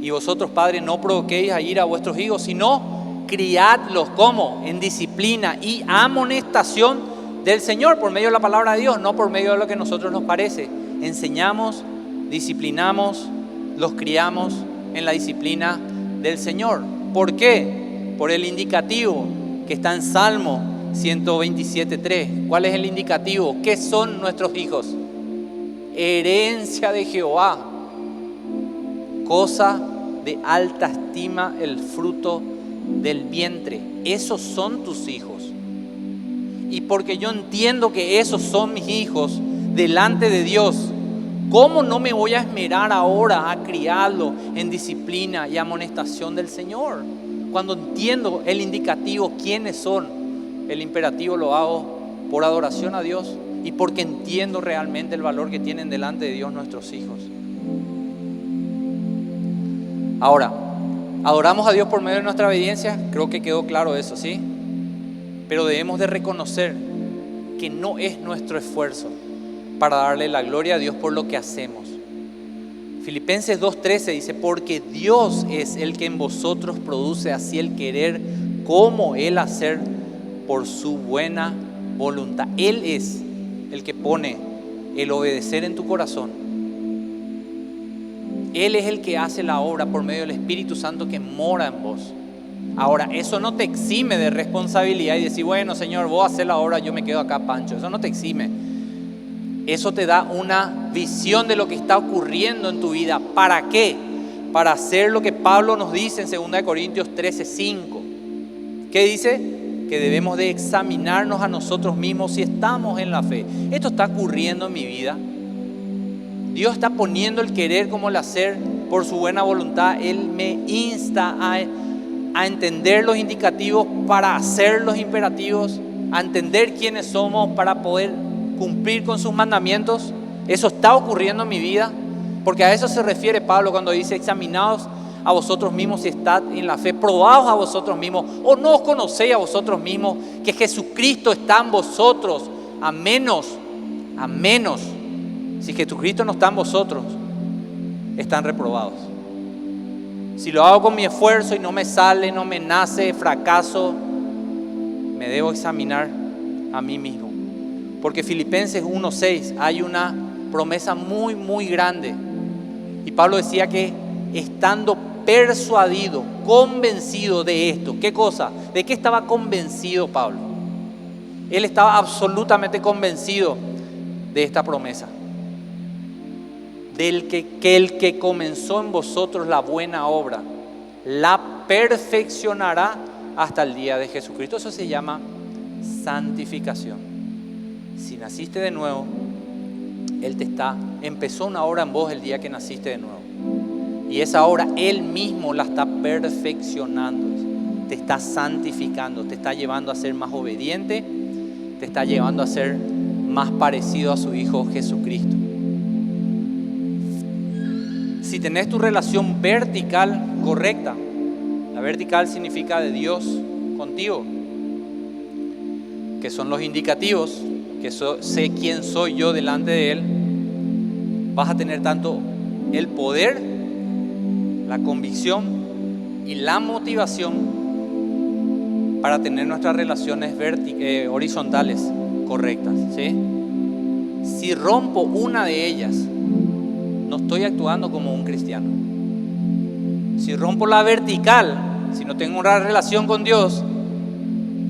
Y vosotros, padres, no provoquéis a ira a vuestros hijos, sino criadlos, ¿cómo? En disciplina y amonestación del Señor, por medio de la palabra de Dios, no por medio de lo que a nosotros nos parece. Enseñamos, disciplinamos, los criamos en la disciplina del Señor. ¿Por qué? Por el indicativo que está en Salmo 127:3. ¿Cuál es el indicativo? ¿Qué son nuestros hijos? Herencia de Jehová, cosa de alta estima el fruto del vientre. Esos son tus hijos. Y porque yo entiendo que esos son mis hijos delante de Dios, ¿cómo no me voy a esmerar ahora a criarlo en disciplina y amonestación del Señor? Cuando entiendo el indicativo, quiénes son, el imperativo lo hago por adoración a Dios y porque entiendo realmente el valor que tienen delante de Dios nuestros hijos. Ahora, ¿adoramos a Dios por medio de nuestra obediencia? Creo que quedó claro eso, ¿sí? Pero debemos de reconocer que no es nuestro esfuerzo para darle la gloria a Dios por lo que hacemos. Filipenses 2:13 dice, porque Dios es el que en vosotros produce así el querer como el hacer por su buena voluntad. Él es el que pone el obedecer en tu corazón. Él es el que hace la obra por medio del Espíritu Santo que mora en vos. Ahora, eso no te exime de responsabilidad y decir, bueno, Señor, vos haces la obra, yo me quedo acá, Pancho. Eso no te exime. Eso te da una visión de lo que está ocurriendo en tu vida. ¿Para qué? Para hacer lo que Pablo nos dice en 2 Corintios 13:5. ¿Qué dice? Que debemos de examinarnos a nosotros mismos si estamos en la fe. Esto está ocurriendo en mi vida. Dios está poniendo el querer como el hacer por su buena voluntad. Él me insta a entender los indicativos para hacer los imperativos, a entender quiénes somos para poder cumplir con sus mandamientos. Eso está ocurriendo en mi vida, porque a eso se refiere Pablo cuando dice, examinaos a vosotros mismos si estad en la fe, probaos a vosotros mismos, o no os conocéis a vosotros mismos que Jesucristo está en vosotros, a menos, si Jesucristo no está en vosotros, están reprobados. Si lo hago con mi esfuerzo y no me sale, no me nace, fracaso, me debo examinar a mí mismo. Porque Filipenses 1:6 hay una promesa muy, muy grande. Y Pablo decía que estando persuadido, convencido de esto. ¿Qué cosa? ¿De qué estaba convencido Pablo? Él estaba absolutamente convencido de esta promesa. Del que el que comenzó en vosotros la buena obra, la perfeccionará hasta el día de Jesucristo. Eso se llama santificación. Si naciste de nuevo, Él empezó una obra en vos el día que naciste de nuevo. Y esa obra Él mismo la está perfeccionando, te está santificando, te está llevando a ser más obediente, te está llevando a ser más parecido a su Hijo Jesucristo. Si tenés tu relación vertical correcta, la vertical significa de Dios contigo, que son los indicativos, que sé quién soy yo delante de Él, vas a tener tanto el poder, la convicción y la motivación para tener nuestras relaciones horizontales correctas, ¿sí? Si rompo una de ellas, no estoy actuando como un cristiano. Si rompo la vertical, si no tengo una relación con Dios,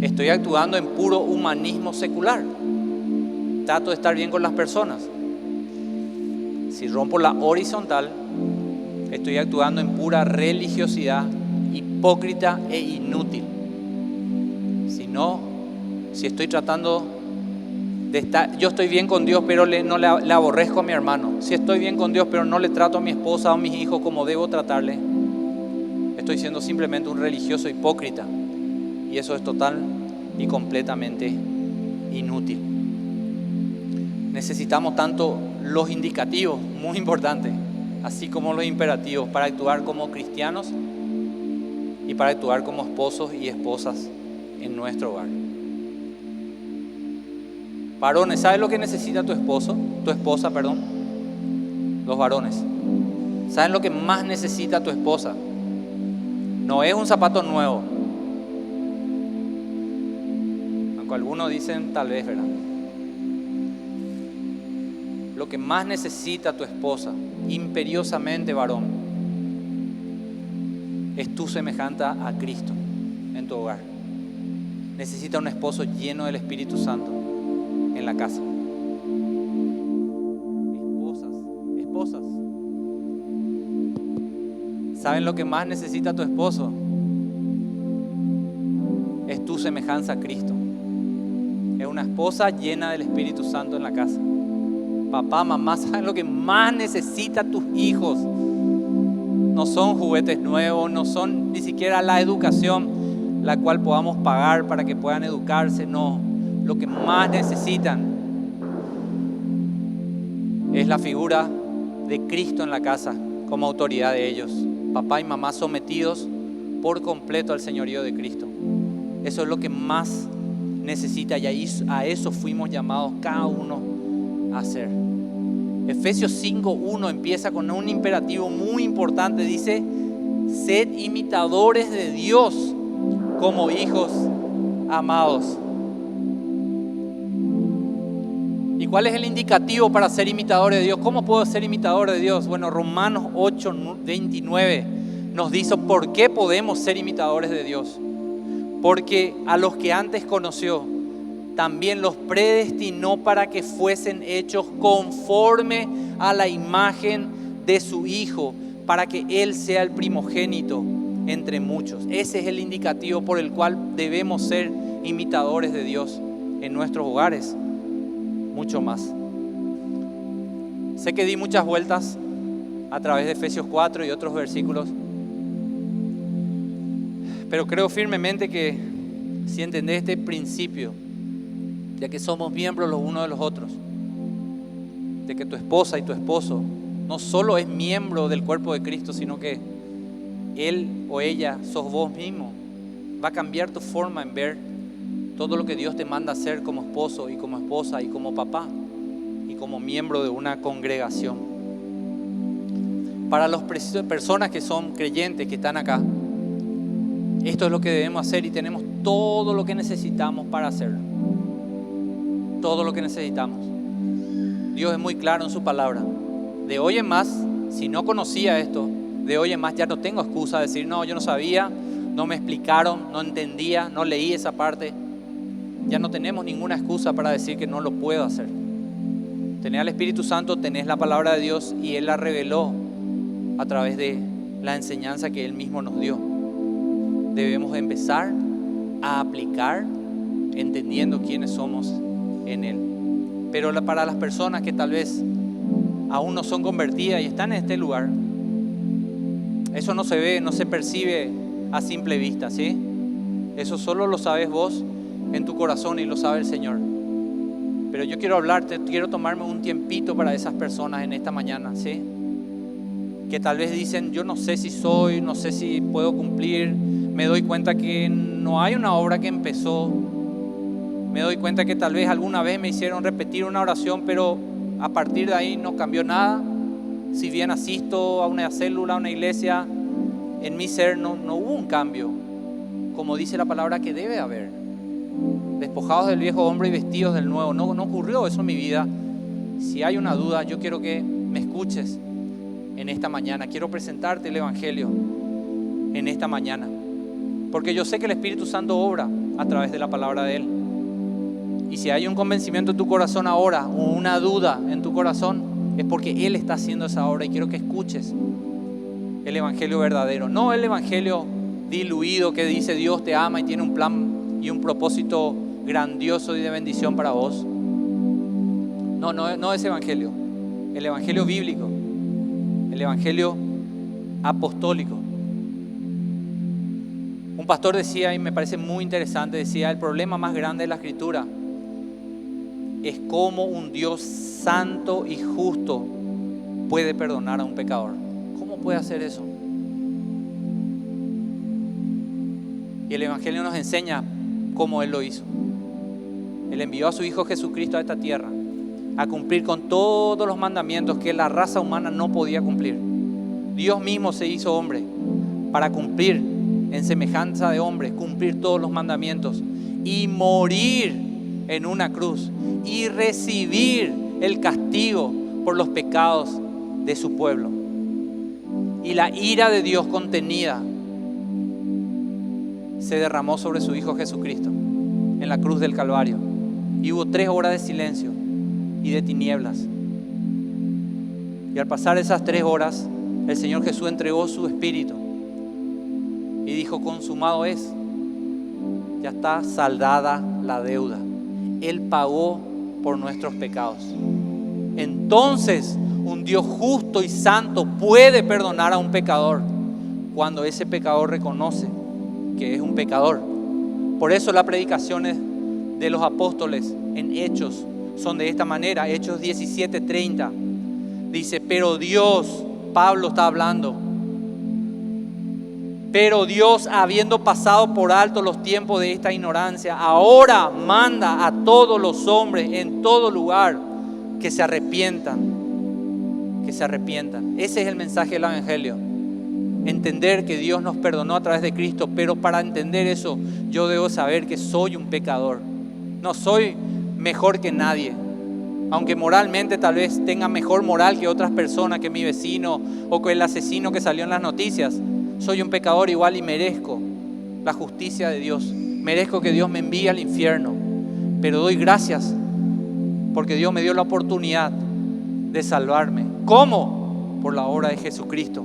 estoy actuando en puro humanismo secular. Trato de estar bien con las personas. Si rompo la horizontal, estoy actuando en pura religiosidad hipócrita e inútil. Si estoy tratando de estar, yo estoy bien con Dios, pero no le aborrezco a mi hermano. Si estoy bien con Dios, pero no le trato a mi esposa o a mis hijos como debo tratarle, estoy siendo simplemente un religioso hipócrita. Y eso es total y completamente inútil. Necesitamos tanto los indicativos, muy importantes, así como los imperativos, para actuar como cristianos y para actuar como esposos y esposas en nuestro hogar. Varones, ¿sabes lo que necesita tu esposa? Los varones, ¿saben lo que más necesita tu esposa? No es un zapato nuevo, aunque algunos dicen tal vez, ¿verdad? Lo que más necesita tu esposa, imperiosamente varón, es tu semejanza a Cristo en tu hogar. Necesita un esposo lleno del Espíritu Santo en la casa. Esposas, ¿saben lo que más necesita tu esposo? Es tu semejanza a Cristo. Es una esposa llena del Espíritu Santo en la casa. Papá, mamá, ¿saben lo que más necesita tus hijos? No son juguetes nuevos, no son ni siquiera la educación la cual podamos pagar para que puedan educarse, no. Lo que más necesitan es la figura de Cristo en la casa como autoridad de ellos. Papá y mamá sometidos por completo al señorío de Cristo. Eso es lo que más necesita y a eso fuimos llamados cada uno a hacer. Efesios 5:1 empieza con un imperativo muy importante. Dice: sed imitadores de Dios como hijos amados. ¿Y cuál es el indicativo para ser imitadores de Dios? ¿Cómo puedo ser imitador de Dios? Bueno, Romanos 8:29 nos dice por qué podemos ser imitadores de Dios. Porque a los que antes conoció, también los predestinó para que fuesen hechos conforme a la imagen de su Hijo, para que Él sea el primogénito entre muchos. Ese es el indicativo por el cual debemos ser imitadores de Dios en nuestros hogares. Mucho más. Sé que di muchas vueltas a través de Efesios 4 y otros versículos, pero creo firmemente que si entendés este principio, ya que somos miembros los unos de los otros, de que tu esposa y tu esposo no solo es miembro del cuerpo de Cristo, sino que él o ella sos vos mismo, va a cambiar tu forma en ver todo lo que Dios te manda hacer como esposo y como esposa y como papá y como miembro de una congregación. Para las personas que son creyentes, que están acá, esto es lo que debemos hacer y tenemos todo lo que necesitamos para hacerlo. Todo lo que necesitamos. Dios es muy claro en su palabra. De hoy en más, si no conocía esto, de hoy en más ya no tengo excusa de decir, no, yo no sabía, no me explicaron, no entendía, no leí esa parte. Ya no tenemos ninguna excusa para decir que no lo puedo hacer. Tenés al Espíritu Santo, tenés la palabra de Dios y Él la reveló a través de la enseñanza que Él mismo nos dio. Debemos empezar a aplicar entendiendo quiénes somos en Él. Pero para las personas que tal vez aún no son convertidas y están en este lugar, eso no se ve, no se percibe a simple vista, ¿sí? Eso solo lo sabes vos en tu corazón y lo sabe el Señor. Pero yo quiero hablarte, quiero tomarme un tiempito para esas personas en esta mañana, ¿sí? Que tal vez dicen, yo no sé si soy, no sé si puedo cumplir, me doy cuenta que no hay una obra que empezó, me doy cuenta que tal vez alguna vez me hicieron repetir una oración, pero a partir de ahí no cambió nada. Si bien asisto a una célula, a una iglesia, en mi ser no hubo un cambio. como dice la palabra que debe haber. Despojados del viejo hombre y vestidos del nuevo. No ocurrió eso en mi vida. Si hay una duda, yo quiero que me escuches en esta mañana. Quiero presentarte el Evangelio en esta mañana, porque yo sé que el Espíritu Santo obra a través de la palabra de Él. Y si hay un convencimiento en tu corazón ahora, o una duda en tu corazón, es porque Él está haciendo esa obra. Y quiero que escuches el Evangelio verdadero, no el Evangelio diluido que dice Dios te ama y tiene un plan y un propósito grandioso y de bendición para vos. No ese Evangelio. El Evangelio bíblico, el Evangelio apostólico. Un pastor decía, y me parece muy interesante, decía: el problema más grande de la Escritura es cómo un Dios santo y justo puede perdonar a un pecador. ¿Cómo puede hacer eso? Y el Evangelio nos enseña cómo Él lo hizo. Él envió a su Hijo Jesucristo a esta tierra a cumplir con todos los mandamientos que la raza humana no podía cumplir. Dios mismo se hizo hombre para cumplir en semejanza de hombre, cumplir todos los mandamientos y morir en una cruz y recibir el castigo por los pecados de su pueblo. Y la ira de Dios contenida se derramó sobre su Hijo Jesucristo en la cruz del Calvario. Y hubo 3 horas de silencio y de tinieblas. Y al pasar esas 3 horas, el Señor Jesús entregó su espíritu y dijo: consumado es. Ya está saldada la deuda. Él pagó por nuestros pecados. Entonces, un Dios justo y santo puede perdonar a un pecador cuando ese pecador reconoce que es un pecador. Por eso las predicaciones de los apóstoles en Hechos son de esta manera. Hechos 17:30 dice: pero Dios, Pablo está hablando, pero Dios, habiendo pasado por alto los tiempos de esta ignorancia, ahora manda a todos los hombres en todo lugar que se arrepientan, que se arrepientan. Ese es el mensaje del Evangelio. Entender que Dios nos perdonó a través de Cristo, pero para entender eso yo debo saber que soy un pecador. No soy mejor que nadie, aunque moralmente tal vez tenga mejor moral que otras personas, que mi vecino o que el asesino que salió en las noticias. Soy un pecador igual y merezco la justicia de Dios. Merezco que Dios me envíe al infierno, pero doy gracias porque Dios me dio la oportunidad de salvarme. ¿Cómo? Por la obra de Jesucristo,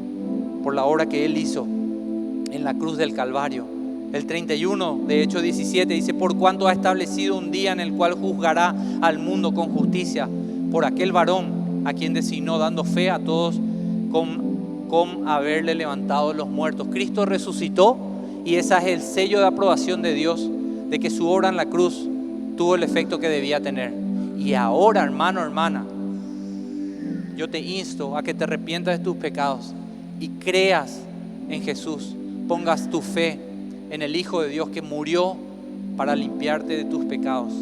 por la obra que Él hizo en la cruz del Calvario. El 31 de Hechos 17 dice: por cuanto ha establecido un día en el cual juzgará al mundo con justicia por aquel varón a quien designó, dando fe a todos con haberle levantado los muertos. Cristo resucitó y ese es el sello de aprobación de Dios de que su obra en la cruz tuvo el efecto que debía tener. Y ahora, hermano, hermana, yo te insto a que te arrepientas de tus pecados y creas en Jesús. Pongas tu fe en el Hijo de Dios que murió para limpiarte de tus pecados.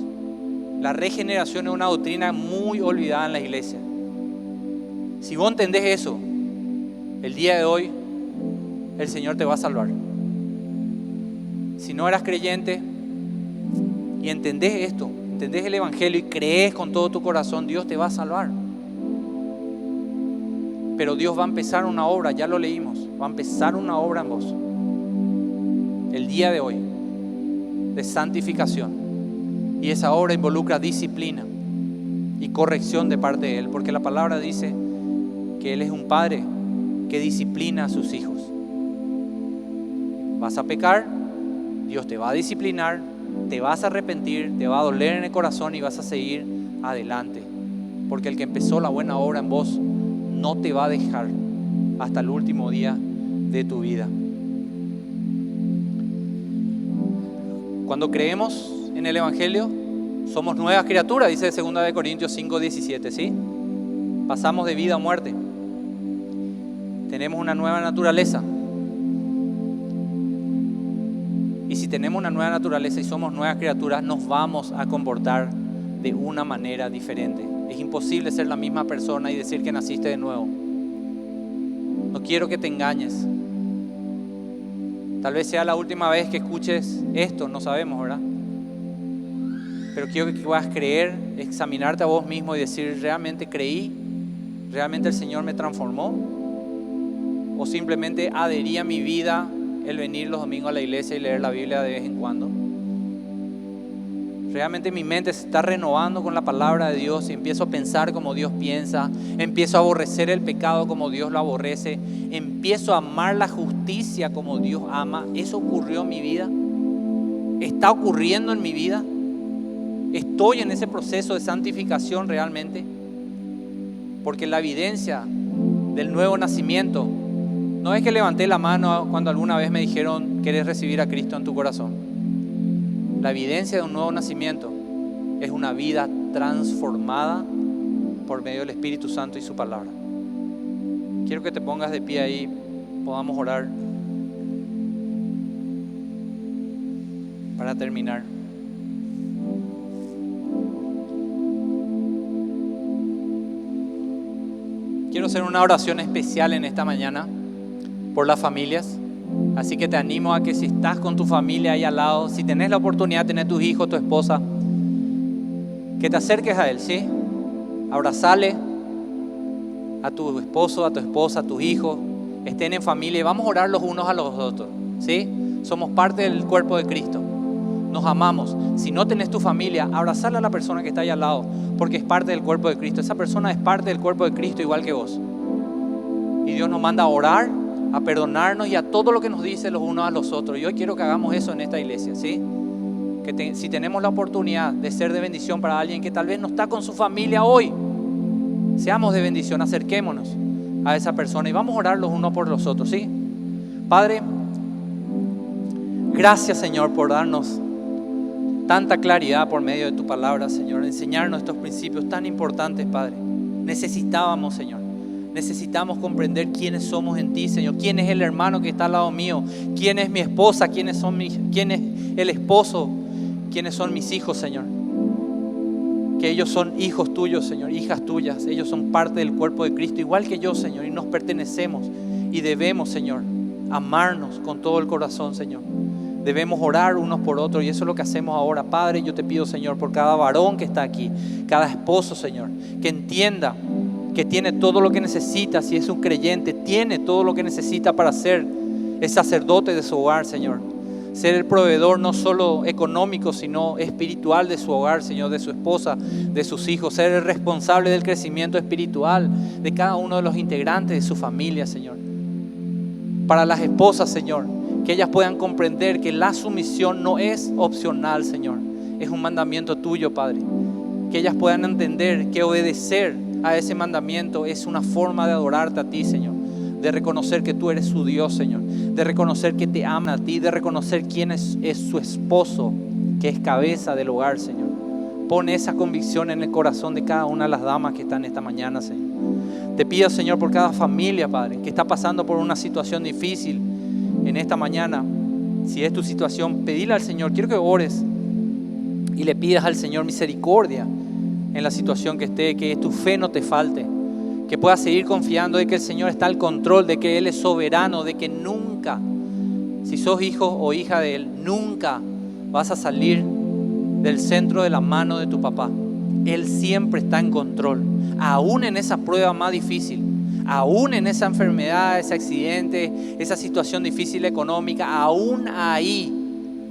La regeneración es una doctrina muy olvidada en la iglesia. Si vos entendés eso, el día de hoy el Señor te va a salvar. Si no eras creyente y entendés esto, entendés el Evangelio y crees con todo tu corazón, Dios te va a salvar. Pero Dios va a empezar una obra, ya lo leímos, va a empezar una obra en vos el día de hoy de santificación, y esa obra involucra disciplina y corrección de parte de Él, porque la palabra dice que Él es un padre que disciplina a sus hijos. Vas a pecar, Dios te va a disciplinar, te vas a arrepentir, te va a doler en el corazón y vas a seguir adelante, porque el que empezó la buena obra en vos no te va a dejar hasta el último día de tu vida. Cuando creemos en el Evangelio, somos nuevas criaturas, dice 2 Corintios 5:17, ¿sí? Pasamos de vida a muerte. Tenemos una nueva naturaleza. Y si tenemos una nueva naturaleza y somos nuevas criaturas, nos vamos a comportar de una manera diferente. Es imposible ser la misma persona y decir que naciste de nuevo. No quiero que te engañes. Tal vez sea la última vez que escuches esto, no sabemos, ¿verdad? Pero quiero que puedas creer, examinarte a vos mismo y decir, ¿realmente creí? ¿Realmente el Señor me transformó? ¿O simplemente adherí a mi vida el venir los domingos a la iglesia y leer la Biblia de vez en cuando? Realmente mi mente se está renovando con la palabra de Dios y empiezo a pensar como Dios piensa, empiezo a aborrecer el pecado como Dios lo aborrece, empiezo a amar la justicia como Dios ama. ¿Eso ocurrió en mi vida? ¿Está ocurriendo en mi vida? ¿Estoy en ese proceso de santificación realmente? Porque la evidencia del nuevo nacimiento no es que levanté la mano cuando alguna vez me dijeron, ¿querés recibir a Cristo en tu corazón? La evidencia de un nuevo nacimiento es una vida transformada por medio del Espíritu Santo y su palabra. Quiero que te pongas de pie ahí, podamos orar para terminar. Quiero hacer una oración especial en esta mañana por las familias. Así que te animo a que si estás con tu familia ahí al lado, si tenés la oportunidad de tener tus hijos, tu esposa, que te acerques a él, ¿sí? Abrazale a tu esposo, a tu esposa, a tus hijos, estén en familia y vamos a orar los unos a los otros, ¿sí? Somos parte del cuerpo de Cristo, nos amamos. Si no tenés tu familia, abrazale a la persona que está ahí al lado, porque es parte del cuerpo de Cristo. Esa persona es parte del cuerpo de Cristo igual que vos. Y Dios nos manda a orar, a perdonarnos y a todo lo que nos dice los unos a los otros. Y hoy quiero que hagamos eso en esta iglesia, ¿sí? Si tenemos la oportunidad de ser de bendición para alguien que tal vez no está con su familia hoy, seamos de bendición, acerquémonos a esa persona y vamos a orar los unos por los otros, ¿sí? Padre, gracias, Señor, por darnos tanta claridad por medio de tu palabra, Señor, enseñarnos estos principios tan importantes, Padre. Necesitábamos, Señor. Necesitamos comprender quiénes somos en ti, Señor. Quién es el hermano que está al lado mío. Quién es mi esposa. Quién es el esposo. Quiénes son mis hijos, Señor. Que ellos son hijos tuyos, Señor. Hijas tuyas. Ellos son parte del cuerpo de Cristo, igual que yo, Señor. Y nos pertenecemos. Y debemos, Señor, amarnos con todo el corazón, Señor. Debemos orar unos por otros. Y eso es lo que hacemos ahora. Padre, yo te pido, Señor, por cada varón que está aquí. Cada esposo, Señor. Que entienda que tiene todo lo que necesita. Si es un creyente, tiene todo lo que necesita para ser el sacerdote de su hogar, Señor. Ser el proveedor no solo económico, sino espiritual de su hogar, Señor, de su esposa, de sus hijos. Ser el responsable del crecimiento espiritual de cada uno de los integrantes de su familia, Señor. Para las esposas, Señor, que ellas puedan comprender que la sumisión no es opcional, Señor. Es un mandamiento tuyo, Padre. Que ellas puedan entender que obedecer a ese mandamiento es una forma de adorarte a ti, Señor, de reconocer que tú eres su Dios, Señor, de reconocer que te ama a ti, de reconocer quién es su esposo, que es cabeza del hogar, Señor. Pon esa convicción en el corazón de cada una de las damas que están esta mañana, Señor. Te pido, Señor, por cada familia, Padre, que está pasando por una situación difícil en esta mañana. Si es tu situación, pedile al Señor. Quiero que ores y le pidas al Señor misericordia en la situación que esté, que tu fe no te falte, que puedas seguir confiando de que el Señor está al control, de que Él es soberano, de que nunca, si sos hijo o hija de Él, nunca vas a salir del centro de la mano de tu papá. Él siempre está en control, aún en esa prueba más difícil, aún en esa enfermedad, ese accidente, esa situación difícil económica, aún ahí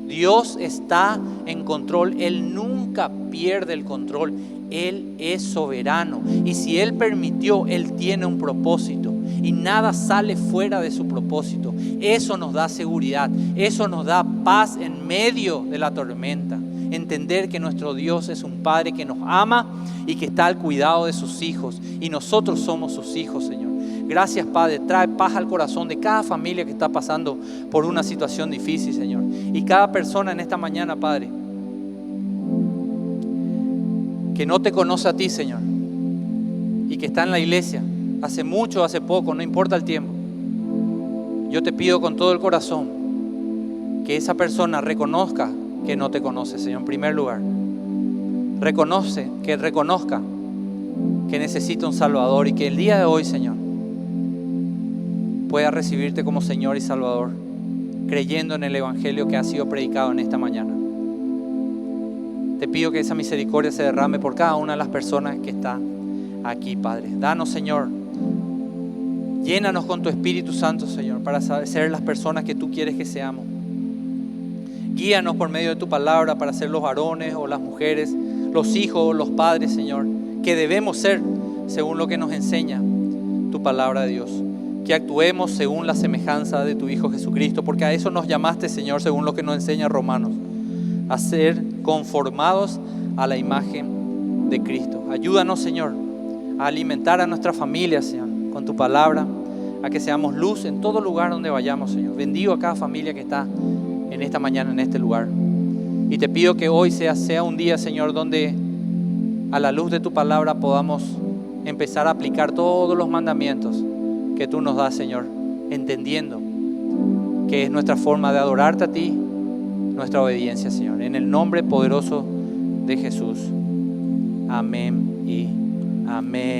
Dios está en control. Él nunca pierde el control. Él es soberano. Y si Él permitió, Él tiene un propósito. Y nada sale fuera de su propósito. Eso nos da seguridad. Eso nos da paz en medio de la tormenta. Entender que nuestro Dios es un Padre que nos ama y que está al cuidado de sus hijos. Y nosotros somos sus hijos, Señor. Gracias, Padre. Trae paz al corazón de cada familia que está pasando por una situación difícil, Señor. Y cada persona en esta mañana, Padre, que no te conoce a ti, Señor, y que está en la iglesia, hace mucho o hace poco, no importa el tiempo. Yo te pido con todo el corazón que esa persona reconozca que no te conoce, Señor, en primer lugar. Reconozca que necesita un Salvador y que el día de hoy, Señor, pueda recibirte como Señor y Salvador. creyendo en el Evangelio que ha sido predicado en esta mañana. Te pido que esa misericordia se derrame por cada una de las personas que están aquí, Padre. Danos, Señor, llénanos con tu Espíritu Santo, Señor, para ser las personas que tú quieres que seamos. Guíanos por medio de tu palabra para ser los varones o las mujeres, los hijos o los padres, Señor, que debemos ser según lo que nos enseña tu palabra de Dios. Que actuemos según la semejanza de tu Hijo Jesucristo, porque a eso nos llamaste, Señor, según lo que nos enseña Romanos, a ser conformados a la imagen de Cristo. Ayúdanos, Señor, a alimentar a nuestra familia, Señor, con tu palabra, a que seamos luz en todo lugar donde vayamos, Señor. Bendigo a cada familia que está en esta mañana, en este lugar. Y te pido que hoy sea un día, Señor, donde a la luz de tu palabra podamos empezar a aplicar todos los mandamientos que tú nos das, Señor, entendiendo que es nuestra forma de adorarte a ti, nuestra obediencia, Señor. En el nombre poderoso de Jesús. Amén y amén.